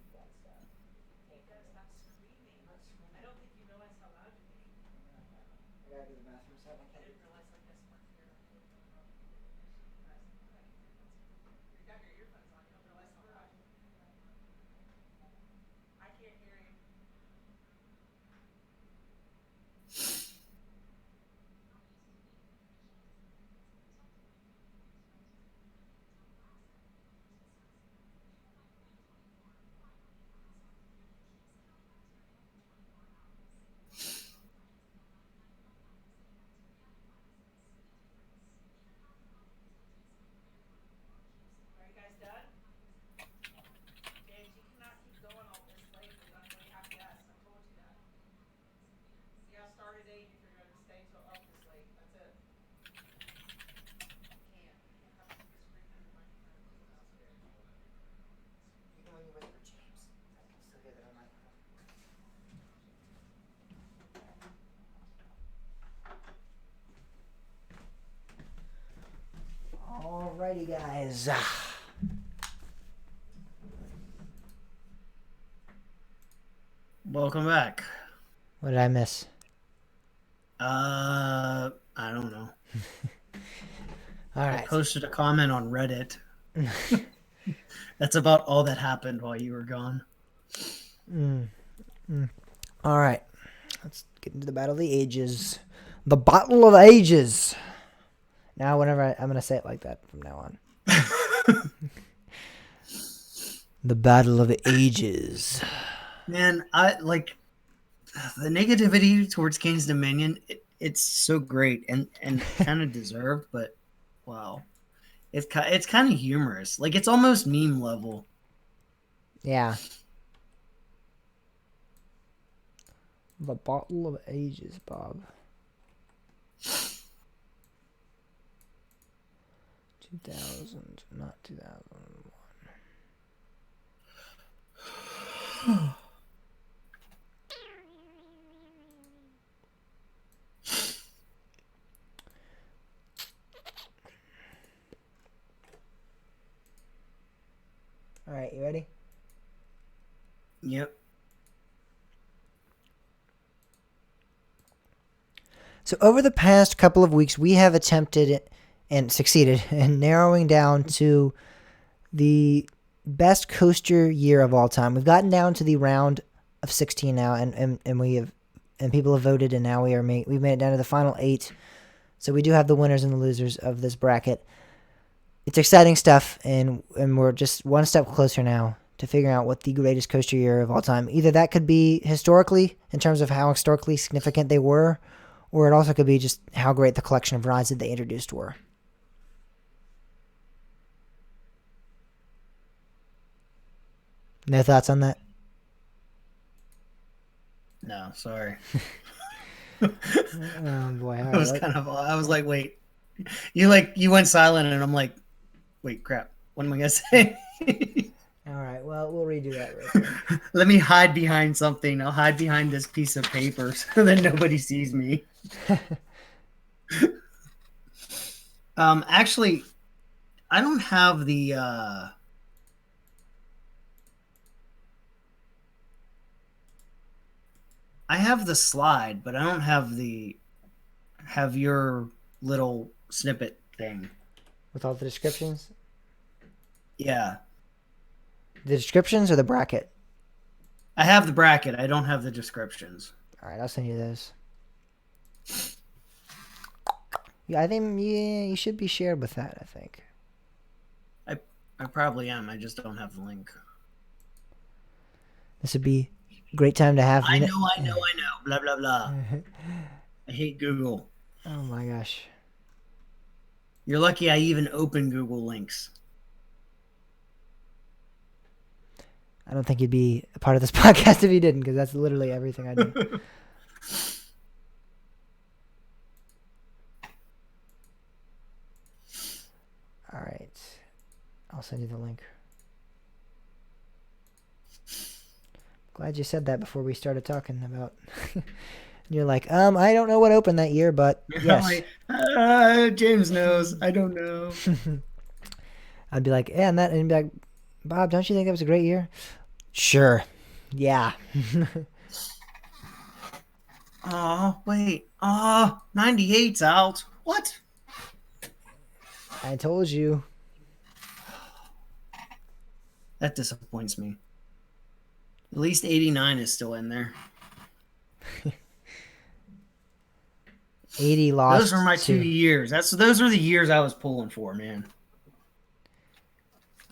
Alrighty, guys. Welcome back. What did I miss? I don't know. All I right. posted a comment on Reddit. That's about all that happened while you were gone. All right. Let's get into the Battle of the Ages. The Battle of Ages. Now, whenever I'm going to say it like that from now on. The Battle of the Ages. Man, I like the negativity towards Kane's Dominion. It's so great and kind of deserved, but wow, it's kind of humorous. Like it's almost meme level. Yeah. The Battle of Ages, Bob. 2000, not 2001. All right, you ready? Yep. So over the past couple of weeks, we have attempted and succeeded in narrowing down to the best coaster year of all time. We've gotten down to the round of 16 now, and we have, and people have voted, and now we've made it down to the final 8. So we do have the winners and the losers of this bracket. It's exciting stuff, and we're just one step closer now to figuring out what the greatest coaster year of all time. Either that could be historically, in terms of how historically significant they were, or it also could be just how great the collection of rides that they introduced were. No thoughts on that? No, sorry. Oh boy, I was I was like, wait. You went silent and I'm like, wait, crap. What am I gonna say? All right, well, we'll redo that real quick. Let me hide behind something. I'll hide behind this piece of paper so that nobody sees me. Actually, I don't have the I have the slide, but I don't have your little snippet thing. With all the descriptions? Yeah. The descriptions or the bracket? I have the bracket. I don't have the descriptions. All right, I'll send you those. Yeah, I think you should be shared with that, I think. I probably am. I just don't have the link. This would be a great time to have. I know. Blah, blah, blah. I hate Google. Oh my gosh. You're lucky I even open Google links. I don't think you'd be a part of this podcast if you didn't, because that's literally everything I do. All right. I'll send you the link. Glad you said that before we started talking about. You're like, I don't know what opened that year, but yes. James knows. I don't know. I'd be like, yeah, and he'd be like, Bob, don't you think that was a great year? Sure. Yeah. Oh, wait. Oh, 98's out. What? I told you. That disappoints me. At least 89 is still in there. 80 lost. Those were my 2 years. Those are the years I was pulling for, man.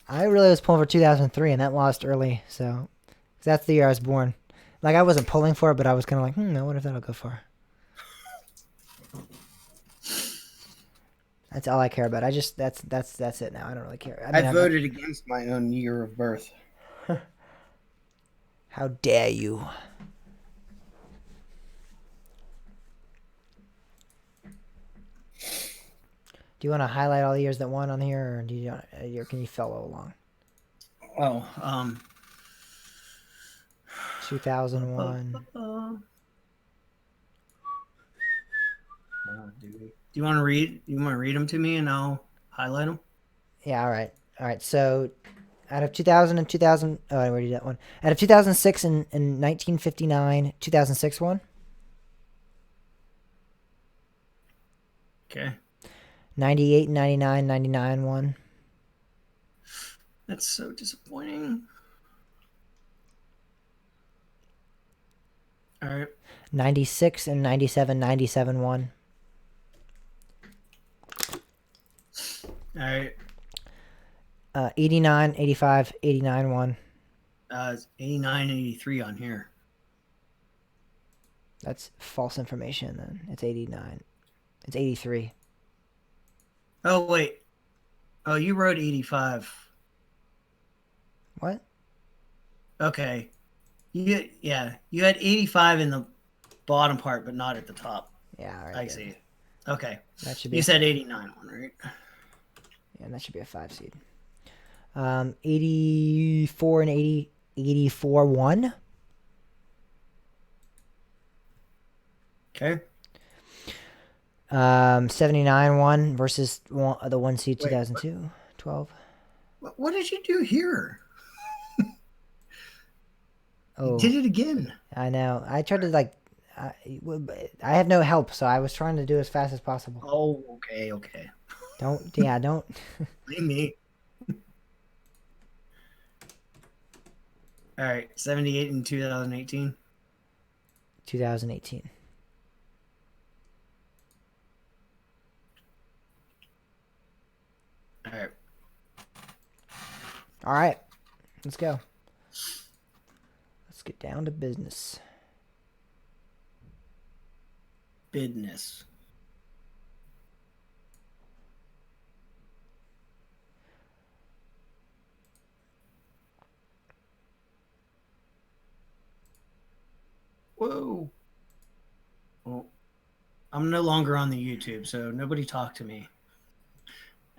I really was pulling for 2003, and that lost early. So that's the year I was born. Like, I wasn't pulling for it, but I was kind of like, I wonder if that'll go far. That's all I care about. That's it now. I don't really care. I voted against my own year of birth. How dare you? Do you want to highlight all the years that won on here, or do you can you follow along? Oh, 2001. Do you want to read? You want to read them to me, and I'll highlight them? Yeah. All right. So, out of 2000 and 2000, oh, I already did that one. Out of 2006 and 1959, 2006 one. Okay. 98, 99, 99 one. That's so disappointing. All right. 96 and 97, 97 one. All right. 89, 85, 89 one. It's 89, 83 on here. That's false information then. It's 89. It's 83. Oh, wait. Oh, you wrote 85. What? Okay. You had 85 in the bottom part, but not at the top. Yeah, all right. I see. Okay. That should be. You said 89 one, right? Yeah, that should be a 5 seed. 84 and 80, 84 1. Okay. 79 1 versus the 1 seed Wait, 2002. 12. What did you do here? Oh, You did it again. I know. I tried to I have no help, so I was trying to do as fast as possible. Oh, okay. Don't. Blame me. All right, 78 in 2018. 2018. All right. All right, let's go. Let's get down to business. Business. Whoa. Well, I'm no longer on the YouTube, so nobody talk to me.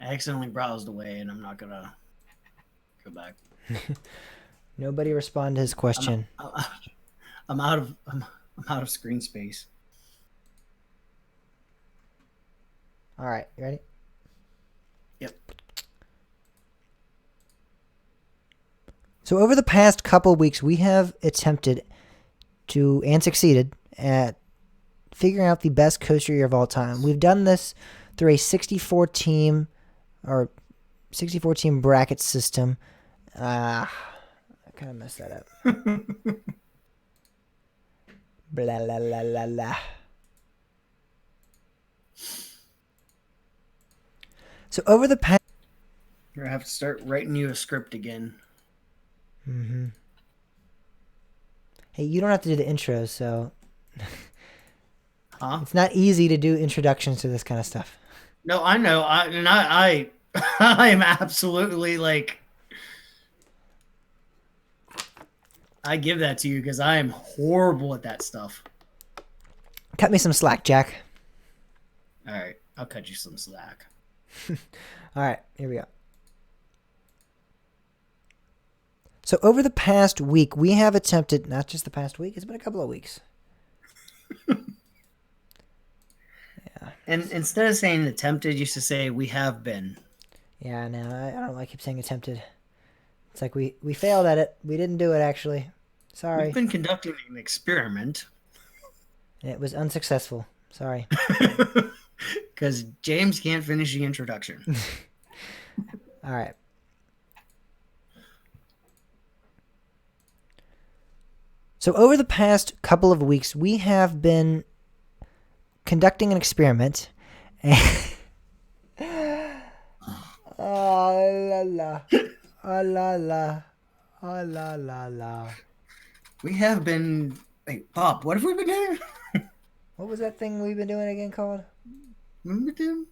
I accidentally browsed away, and I'm not gonna go back. Nobody respond to his question. I'm out of screen space. All right, you ready? Yep. So over the past couple weeks, we have attempted to and succeeded at figuring out the best coaster year of all time. We've done this through a 64 team bracket system. I kind of messed that up. Blah, blah, blah, blah, blah. So over the past... You're gonna have to start writing you a script again. Mm-hmm. Hey, you don't have to do the intro, so... Huh? It's not easy to do introductions to this kind of stuff. No, I know. I am absolutely like... I give that to you because I am horrible at that stuff. Cut me some slack, Jack. All right, I'll cut you some slack. All right, here we go. So over the past week, we have attempted, not just the past week, it's been a couple of weeks. Yeah. And instead of saying attempted, you used to say we have been. Yeah, no, I don't like keep saying attempted. It's like we failed at it. We didn't do it, actually. Sorry. We've been conducting an experiment. And it was unsuccessful. Sorry. Because James can't finish the introduction. All right. So over the past couple of weeks, we have been conducting an experiment. Oh, la la. Oh, la la. Oh, la la la. We have been... Wait, Bob, what have we been doing? What was that thing we've been doing again called? What have we been doing?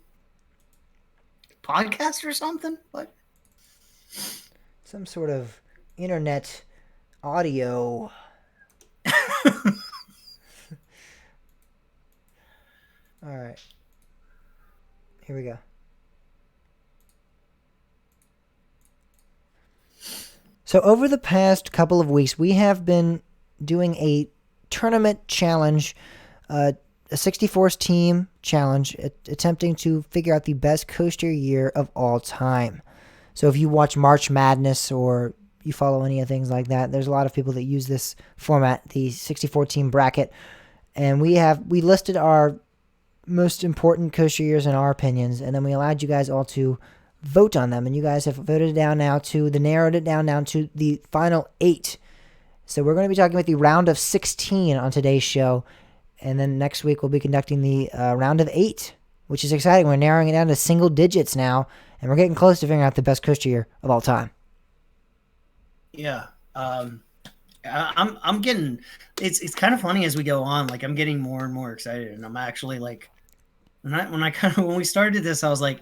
Podcast or something? What? Some sort of internet audio. All right. Here we go. So over the past couple of weeks, we have been doing a tournament challenge, a 64's team challenge, attempting to figure out the best coaster year of all time. So if you watch March Madness or you follow any of things like that, there's a lot of people that use this format, the 64 team bracket, and we listed our most important coaster years in our opinions, and then we allowed you guys all to vote on them, and you guys have voted it down now narrowed it down to the final 8. So we're going to be talking about the round of 16 on today's show, and then next week we'll be conducting the round of 8, which is exciting. We're narrowing it down to single digits now, and we're getting close to figuring out the best coaster year of all time. Yeah. I'm getting it's kind of funny as we go on. Like I'm getting more and more excited, and I'm actually like when we started this, I was like,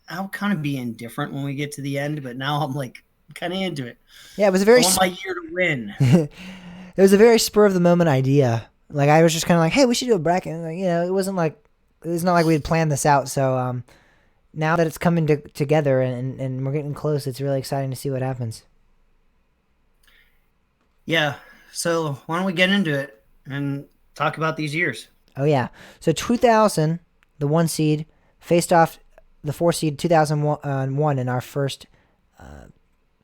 I'll kind of be indifferent when we get to the end, but now I'm like kind of into it. Yeah, it was a I very want my year to win. it was a very spur of the moment idea. Like I was just kind of like, hey, we should do a bracket. And, like, it wasn't like it's not like we had planned this out. So now that it's coming together and we're getting close, it's really exciting to see what happens. Yeah. So why don't we get into it and talk about these years? Oh yeah. So 2000, the 1 seed faced off the 4 seed 2001 in our first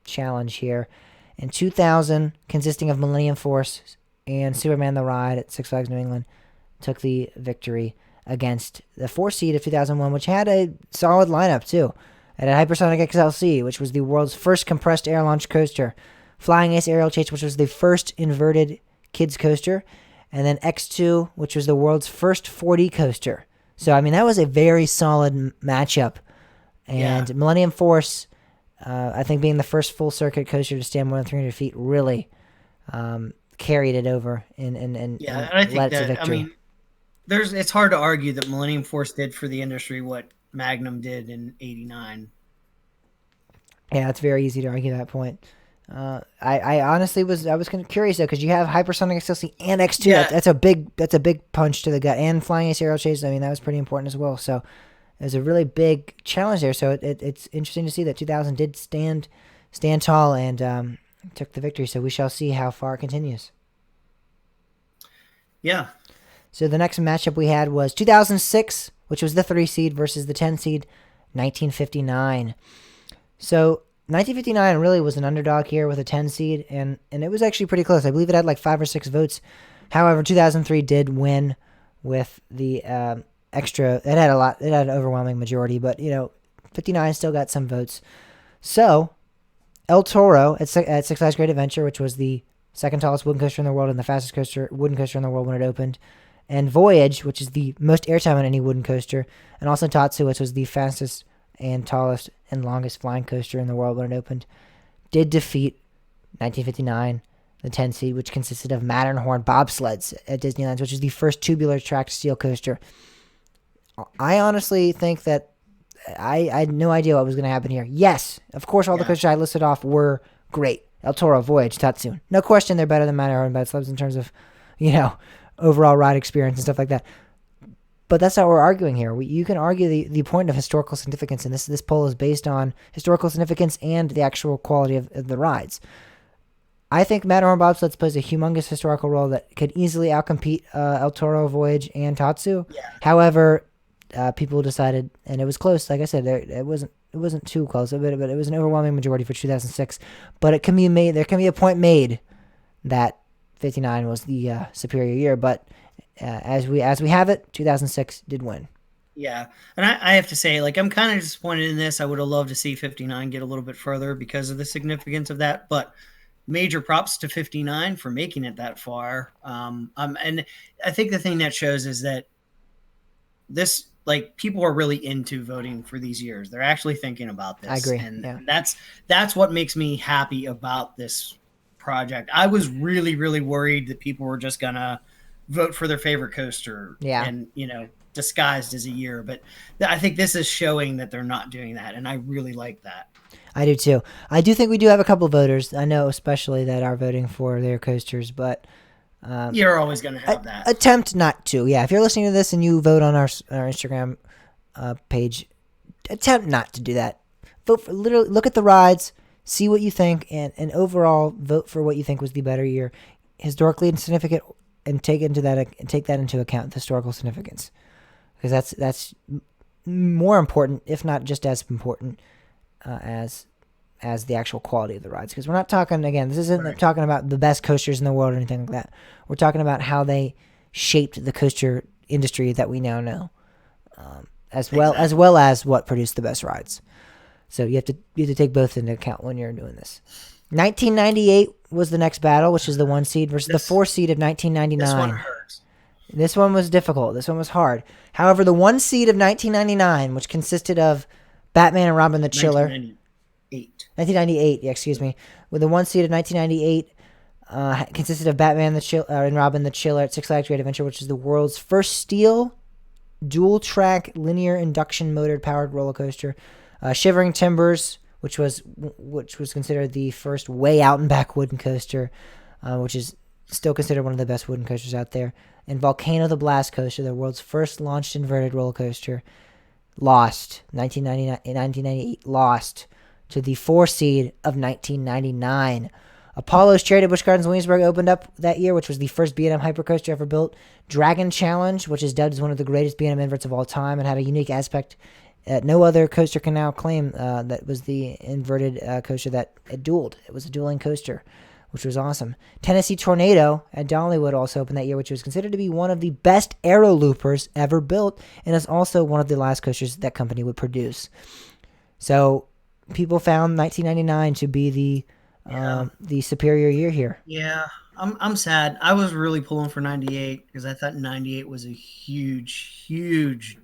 challenge here. In 2000, consisting of Millennium Force and Superman the Ride at Six Flags New England, took the victory against the 4 seed of 2001, which had a solid lineup too. It had Hypersonic XLC, which was the world's first compressed air launch coaster, Flying Ace Aerial Chase, which was the first inverted kids coaster, and then X2, which was the world's first 4D coaster. So, I mean, that was a very solid matchup. And Millennium Force, I think being the first full circuit coaster to stand more than 300 feet, really carried it over and I think led to that, victory. I mean, it's hard to argue that Millennium Force did for the industry what Magnum did in '89. Yeah, it's very easy to argue that point. I honestly was kind of curious though, because you have Hypersonic XLC and X2. Yeah. That's a big punch to the gut, and Flying Ace Aerial Chase. I mean, that was pretty important as well. So it was a really big challenge there. So it's interesting to see that 2000 did stand tall and took the victory. So we shall see how far it continues. Yeah. So the next matchup we had was 2006, which was the 3 seed versus the 10 seed, 1959. So 1959 really was an underdog here with a 10 seed, and it was actually pretty close. I believe it had like 5 or 6 votes. However, 2003 did win with the extra. It had an overwhelming majority, but 59 still got some votes. So El Toro at Six Flags Great Adventure, which was the second tallest wooden coaster in the world and the fastest wooden coaster in the world when it opened, and Voyage, which is the most airtime on any wooden coaster, and also Tatsu, which was the fastest and tallest and longest flying coaster in the world when it opened, did defeat 1959, the 10 seed, which consisted of Matterhorn bobsleds at Disneyland, which is the first tubular tracked steel coaster. I honestly think that I had no idea what was going to happen here. Yes, of course, all the coasters I listed off were great. El Toro, Voyage, Tatsu. No question they're better than Matterhorn bobsleds in terms of, overall ride experience and stuff like that. But that's not what we're arguing here. You can argue the point of historical significance, and this poll is based on historical significance and the actual quality of the rides. I think Matterhorn bobsleds plays a humongous historical role that could easily outcompete El Toro, Voyage, and Tatsu. Yeah. However, people decided, and it was close. Like I said, it wasn't too close, but it was an overwhelming majority for 2006. But it can be made. There can be a point made that 59 was the superior year, but as we have it, 2006 did win. Yeah, and I have to say, like, I'm kind of disappointed in this. I would have loved to see 59 get a little bit further because of the significance of that, but major props to 59 for making it that far. And I think the thing that shows is that this, like, people are really into voting for these years. They're actually thinking about this. I agree. And that's what makes me happy about this project. I was really, really worried that people were just gonna vote for their favorite coaster and disguised as a year, but I think this is showing that they're not doing that, and I really like that. I do too. I do think we do have a couple of voters, I know especially, that are voting for their coasters, but you're always going to have that. Attempt not to. Yeah, if you're listening to this and you vote on our Instagram page, attempt not to do that. Vote for, literally look at the rides, see what you think, and overall vote for what you think was the better year, historically significant, and take that into account, the historical significance, because that's more important, if not just as important, as the actual quality of the rides. Because we're not talking, again, this isn't talking about the best coasters in the world or anything like that. We're talking about how they shaped the coaster industry that we now know, as well as what produced the best rides. So you have to take both into account when you're doing this. 1998 was the next battle, which is the 1 seed versus the 4 seed of 1999. This one hurts. This one was difficult. This one was hard. However, the 1 seed of 1999, which consisted of Batman and Robin the Chiller. 1998. 1998, yeah, excuse me. With the one seed of 1998, consisted of Batman and Robin the Chiller at Six Flags Great Adventure, which is the world's first steel dual-track linear induction motor-powered roller coaster. Shivering Timbers, which was considered the first way out and back wooden coaster, which is still considered one of the best wooden coasters out there. And Volcano the Blast Coaster, the world's first launched inverted roller coaster, lost 1998, lost to the 4 seed of 1999. Apollo's Chariot at Busch Gardens Williamsburg opened up that year, which was the first B&M hypercoaster ever built. Dragon Challenge, which is dubbed as one of the greatest B&M inverts of all time and had a unique aspect that no other coaster can now claim. That was the inverted coaster that it dueled. It was a dueling coaster, which was awesome. Tennessee Tornado at Dollywood also opened that year, which was considered to be one of the best aero loopers ever built, and is also one of the last coasters that company would produce. So people found 1999 to be the superior year here. Yeah, I'm sad. I was really pulling for 98 because I thought 98 was a huge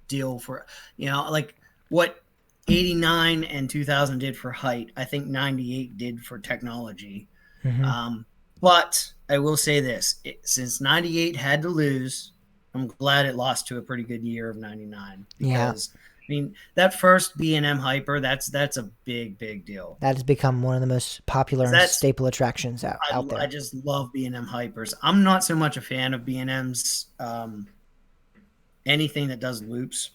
deal for, like what 89 and 2000 did for height. I think 98 did for technology. Mm-hmm. But I will say this, since 98 had to lose, I'm glad it lost to a pretty good year of 99. Because, I mean, that first B&M Hyper, that's a big deal. That has become one of the most popular and staple attractions out there. I just love B&M Hypers. I'm not so much a fan of B&M's anything that does loops,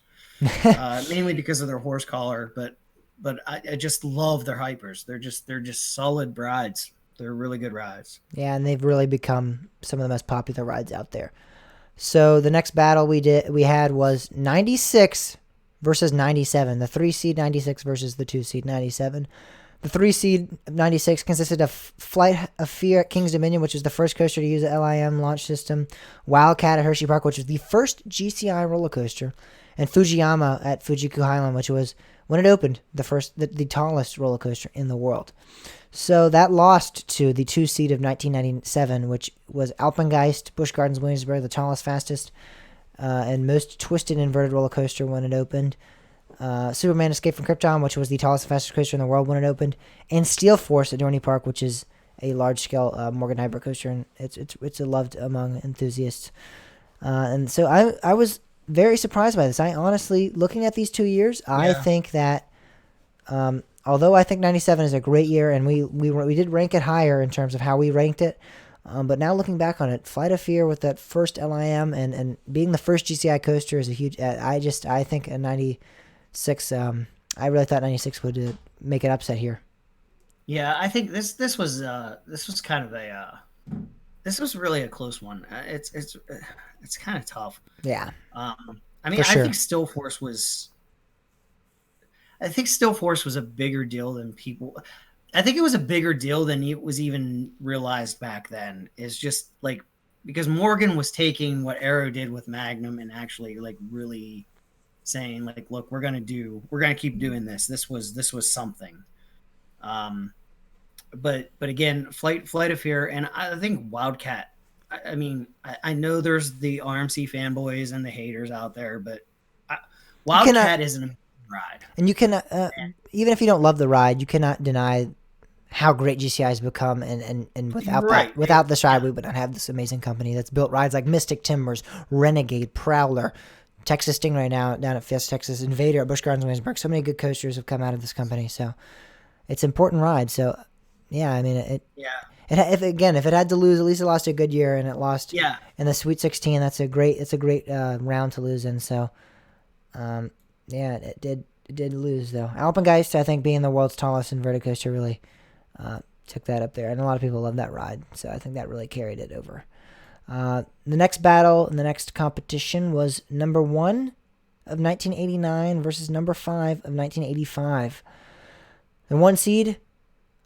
mainly because of their horse collar. But I just love their Hypers. They're just solid rides. They're really good rides. Yeah, and they've really become some of the most popular rides out there. So the next battle we had was 96 versus 97. The 3 seed 96 versus the 2 seed 97. The 3 seed 96 consisted of Flight of Fear at King's Dominion, which is the first coaster to use the LIM launch system. Wildcat at Hershey Park, which was the first GCI roller coaster. And Fujiyama at Fujiku Highland, which was, when it opened, the tallest roller coaster in the world. So that lost to the 2 seed of 1997, which was Alpengeist, Busch Gardens Williamsburg, the tallest, fastest, and most twisted inverted roller coaster when it opened. Superman Escape from Krypton, which was the tallest and fastest coaster in the world when it opened. And Steel Force at Dorney Park, which is a large-scale Morgan Hybrid coaster, and it's loved among enthusiasts. And so I was very surprised by this. I honestly, looking at these 2 years, I think that although I think 97 is a great year, and we did rank it higher in terms of how we ranked it, but now looking back on it, Flight of Fear with that first LIM and being the first GCI coaster is a huge. I think a 96. I really thought 96 would make an upset here. Yeah, I think this was kind of this was really a close one. It's kind of tough. Yeah. I mean, sure. I think Steel Force was a bigger deal than people. I think it was a bigger deal than it was even realized back then. It's just like because Morgan was taking what Aero did with Magnum and actually like really saying like, look, we're gonna keep doing this. This was something. But again, Flight of Fear, and I think Wildcat. I mean, I know there's the RMC fanboys and the haters out there, but Wildcat is an amazing ride. And you can, even if you don't love the ride, you cannot deny how great GCI has become, and without this ride, we would not have this amazing company that's built rides like Mystic Timbers, Renegade, Prowler, Texas Stingray now down at Fiesta Texas, Invader at Busch Gardens Williamsburg. So many good coasters have come out of this company, so it's an important ride. So, yeah, I mean, if it had to lose, at least it lost a good year, and it lost in the Sweet 16. It's a great round to lose in. So, it did lose though. Alpengeist, I think, being the world's tallest inverted coaster, really took that up there, and a lot of people love that ride. So I think that really carried it over. The next battle and the next competition was number 1 of 1989 versus number 5 of 1985. The 1 seed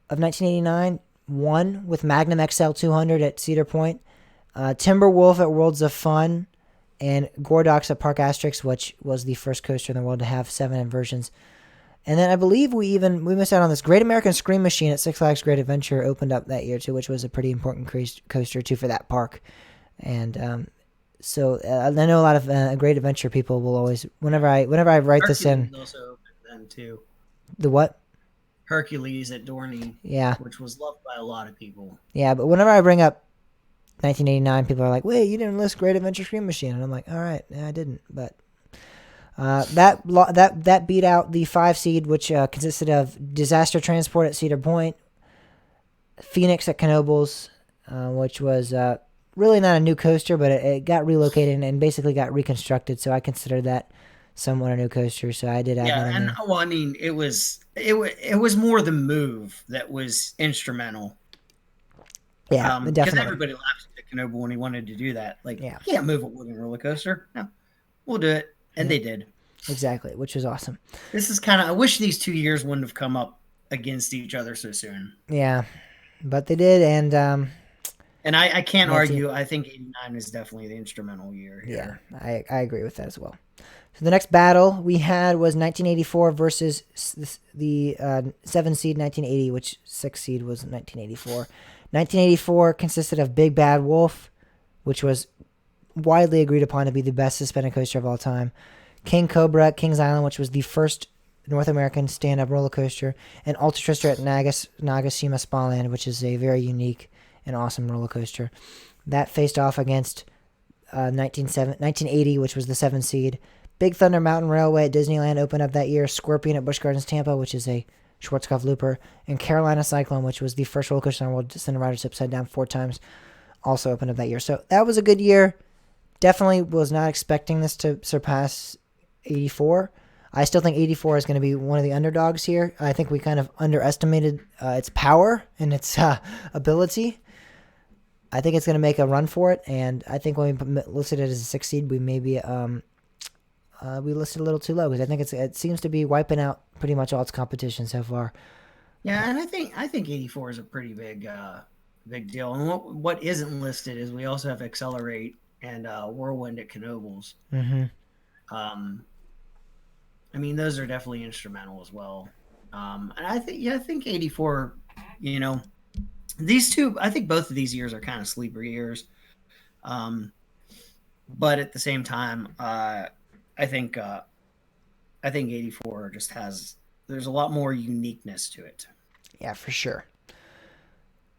of 1989 won with Magnum XL 200 at Cedar Point, Timberwolf at Worlds of Fun, and Gordox at Park Asterix, which was the first coaster in the world to have 7 inversions. And then I believe we missed out on this Great American Scream Machine at Six Flags Great Adventure opened up that year too, which was a pretty important coaster too for that park. And so I know a lot of Great Adventure people will always, whenever I write this in, then too. The what? Hercules at Dorney, Yeah. which was loved by a lot of people. Yeah, but whenever I bring up 1989, people are like, "Wait, you didn't list Great Adventure Scream Machine," and I'm like, "All right, yeah, I didn't." But that beat out the 5 seed, which consisted of Disaster Transport at Cedar Point, Phoenix at Knoebels, which was really not a new coaster, but it got relocated and basically got reconstructed. So I consider that somewhat a new coaster. So I did add that in And there. well, I mean, it was more the move that was instrumental. Yeah, Because definitely. everybody laughed at Kenobi when he wanted to do that. Like, Yeah. you can't move a wooden roller coaster. No, we'll do it, and they did. Exactly, which was awesome. This is kind of. I wish these 2 years wouldn't have come up against each other so soon. Yeah, but they did, and I can't 19 argue. I think '89 is definitely the instrumental year here. Yeah, I agree with that as well. So the next battle we had was 1984 versus the 7 seed 1980, which 6 seed was 1984. 1984 consisted of Big Bad Wolf, which was widely agreed upon to be the best suspended coaster of all time. King Cobra at Kings Island, which was the first North American stand-up roller coaster, and Ultra Twister at Nagashima Spaland, which is a very unique and awesome roller coaster. That faced off against 1980, which was the 7 seed. Big Thunder Mountain Railway at Disneyland opened up that year. Scorpion at Busch Gardens Tampa, which is a Schwarzkopf Looper. And Carolina Cyclone, which was the first roller coaster in the world to send riders upside down 4 times, also opened up that year. So that was a good year. Definitely was not expecting this to surpass 84. I still think 84 is going to be one of the underdogs here. I think we kind of underestimated its power and its ability. I think it's going to make a run for it, and I think when we listed it as a 6 seed, we maybe we listed a little too low because I think it seems to be wiping out pretty much all its competition so far. Yeah, and I think 84 is a pretty big deal. And what isn't listed is we also have Accelerate and Whirlwind at Knoebels. Mm-hmm. I mean, those are definitely instrumental as well. And I think 84. You know, these two. I think both of these years are kind of sleeper years. But at the same time, I think 84 just there's a lot more uniqueness to it. Yeah, for sure.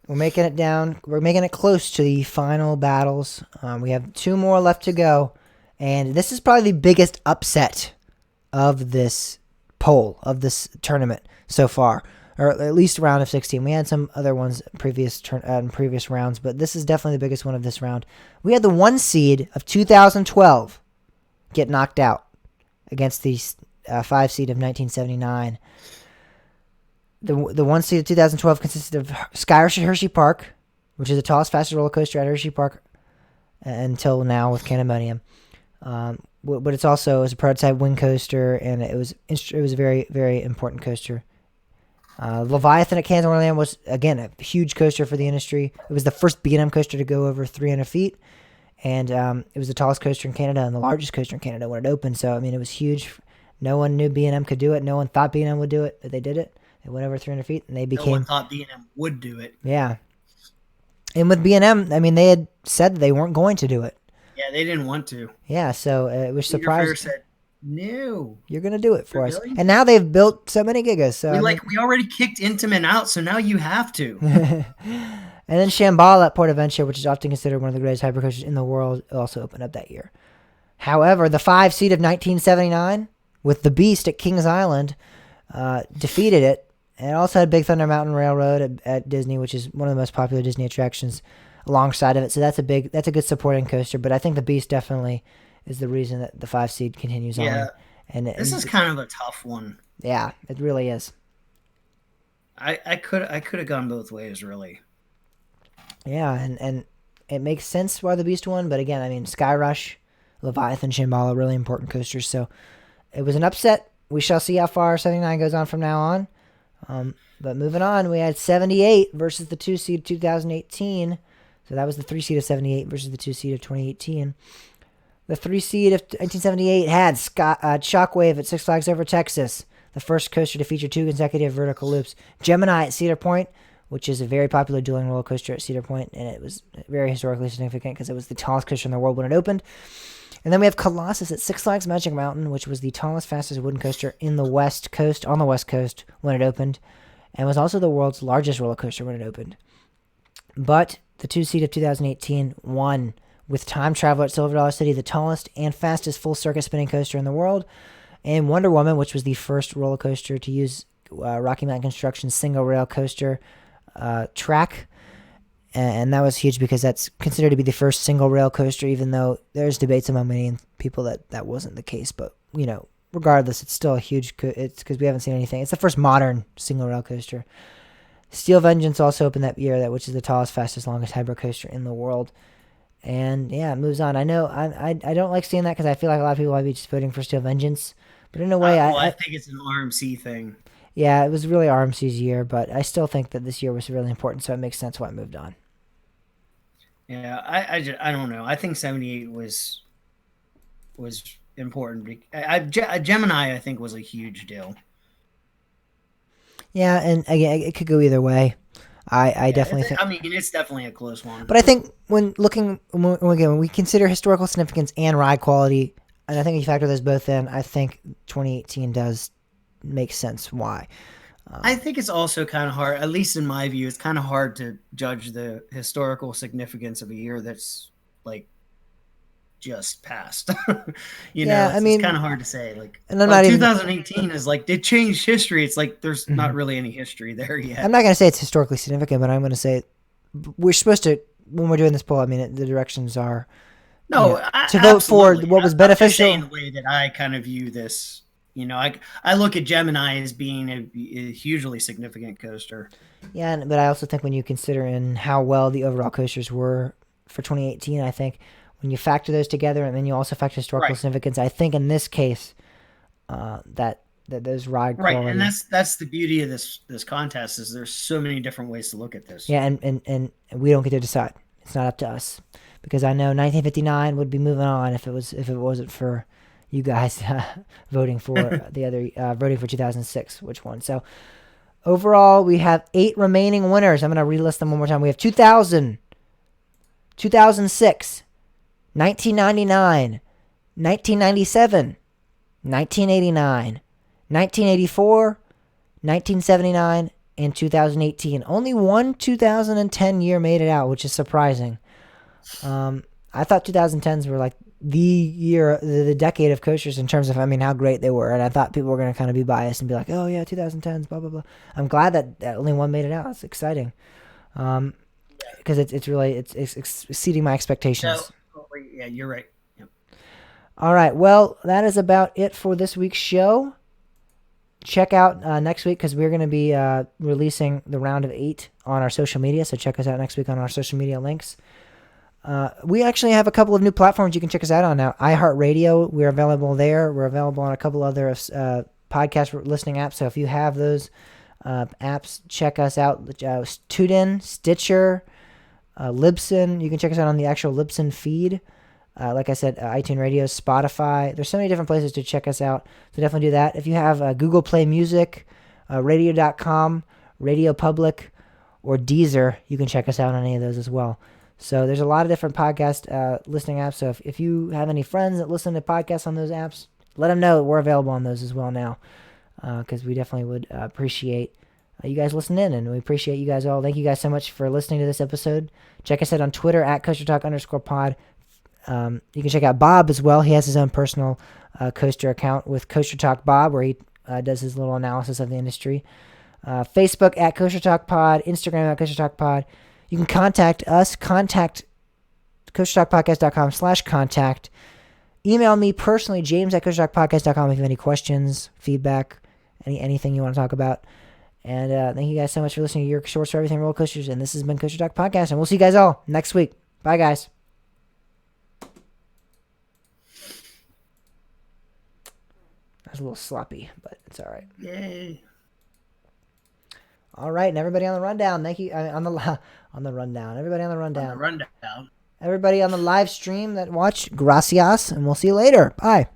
We're making it down. We're making it close to the final battles. We have 2 more left to go, and this is probably the biggest upset of this poll, of this tournament so far, or at least round of 16. We had some other ones previous rounds, but this is definitely the biggest one of this round. We had the 1 seed of 2012 get knocked out against the 5 seed of 1979. The 1 seed of 2012 consisted of Skyrush at Hershey Park, which is the tallest, fastest roller coaster at Hershey Park until now with Candemonium. But it was a prototype wing coaster, and it was a very, very important coaster. Leviathan at Kansas Wonderland was, again, a huge coaster for the industry. It was the first B&M coaster to go over 300 feet, and it was the tallest coaster in Canada and the largest coaster in Canada when it opened. So, I mean, it was huge. No one knew B&M could do it. No one thought B&M would do it, but they did it. They went over 300 feet, and they became... No one thought B&M would do it. Yeah. And with B&M, I mean, they had said they weren't going to do it. Yeah, they didn't want to. Yeah, so it was surprising. Said, no. You're going to do it for us. And now they've built so many gigas. So we already kicked Intamin out, so now you have to. And then Shambhala at Portaventure, which is often considered one of the greatest hypercoasters in the world, also opened up that year. However, the 5 seed of 1979 with the Beast at Kings Island defeated it. And it also had Big Thunder Mountain Railroad at Disney, which is one of the most popular Disney attractions alongside of it. So that's a good supporting coaster. But I think the Beast definitely is the reason that the 5 seed continues on. And this is kind of a tough one. Yeah, it really is. I could have gone both ways, really. Yeah, and it makes sense why the Beast won. But again, I mean, Skyrush, Leviathan, Shambhala, really important coasters. So it was an upset. We shall see how far 79 goes on from now on. But moving on, we had 78 versus the 2 seed 2018. So that was the 3 seed of 78 versus the 2 seed of 2018. The 3 seed of 1978 had Shockwave at Six Flags Over Texas, the first coaster to feature 2 consecutive vertical loops. Gemini at Cedar Point, which is a very popular dueling roller coaster at Cedar Point, and it was very historically significant because it was the tallest coaster in the world when it opened. And then we have Colossus at Six Flags Magic Mountain, which was the tallest, fastest wooden coaster on the West Coast when it opened, and was also the world's largest roller coaster when it opened. But the two-seat of 2018 won with Time Traveler at Silver Dollar City, the tallest and fastest full-circuit spinning coaster in the world, and Wonder Woman, which was the first roller coaster to use Rocky Mountain Construction's single-rail coaster track. And that was huge because that's considered to be the first single-rail coaster, even though there's debates among many people that wasn't the case. But, regardless, it's still a huge it's because we haven't seen anything. It's the first modern single-rail coaster. Steel Vengeance also opened that year, which is the tallest, fastest, longest hybrid coaster in the world. And, yeah, it moves on. I know I don't like seeing that because I feel like a lot of people might be just voting for Steel Vengeance. But in a way, I think it's an RMC thing. Yeah, it was really RMC's year, but I still think that this year was really important, so it makes sense why it moved on. Yeah, I don't know. I think 78 was important. Gemini, I think, was a huge deal. Yeah, and again, it could go either way. I definitely think. I mean, it's definitely a close one. But I think when we consider historical significance and ride quality, and I think if you factor those both in, I think 2018 does make sense why. I think it's also kind of hard, at least in my view, it's kind of hard to judge the historical significance of a year that's like just passed. It's kind of hard to say. And I'm not 2018 is like it changed history. It's like there's not really any history there yet. I'm not going to say it's historically significant, but I'm going to say we're supposed to, when we're doing this poll. I mean, the directions are to vote for what was beneficial. I'm just saying the way that I kind of view this. I look at Gemini as being a hugely significant coaster. Yeah, but I also think when you consider in how well the overall coasters were for 2018, I think when you factor those together and then you also factor historical significance, I think in this case that those ride quality. Right, and that's the beauty of this contest is there's so many different ways to look at this. Yeah, and we don't get to decide. It's not up to us because I know 1959 would be moving on if it wasn't for you guys voting for voting for 2006, which one. So overall, we have 8 remaining winners. I'm going to relist them one more time. We have 2000, 2006, 1999, 1997, 1989, 1984, 1979, and 2018. Only one 2010 year made it out, which is surprising. I thought 2010s were like the year, the decade of coasters in terms of, how great they were. And I thought people were going to kind of be biased and be like, oh yeah, 2010s, blah, blah, blah. I'm glad that only one made it out. It's exciting. Because it's really exceeding my expectations. Yeah, you're right. Yep. All right. Well, that is about it for this week's show. Check out next week because we're going to be releasing the round of 8 on our social media. So check us out next week on our social media links. We actually have a couple of new platforms you can check us out on now. iHeartRadio, we're available there. We're available on a couple other podcast listening apps. So if you have those apps, check us out. TuneIn, Stitcher, Libsyn. You can check us out on the actual Libsyn feed. Like I said, iTunes Radio, Spotify. There's so many different places to check us out. So definitely do that. If you have Google Play Music, Radio.com, Radio Public, or Deezer, you can check us out on any of those as well. So there's a lot of different podcast listening apps. So if you have any friends that listen to podcasts on those apps, let them know that we're available on those as well now. Because we definitely would appreciate you guys listening in, and we appreciate you guys all. Thank you guys so much for listening to this episode. Check us out on Twitter at CoasterTalk_pod. You can check out Bob as well. He has his own personal coaster account with Coaster Talk Bob, where he does his little analysis of the industry. Facebook at Coaster Talk Pod, Instagram at Coaster Talk Pod. You can contact us, contact CoasterTalkPodcast.com/contact. Email me personally, James at CoasterTalkPodcast.com if you have any questions, feedback, anything you want to talk about. And thank you guys so much for listening to your source for everything roller coasters. And this has been Coaster Talk Podcast, and we'll see you guys all next week. Bye, guys. That was a little sloppy, but it's all right. Yay. All right, and everybody on the rundown. Thank you on the rundown. Everybody on the rundown. On the rundown. Everybody on the live stream that watched, gracias, and we'll see you later. Bye.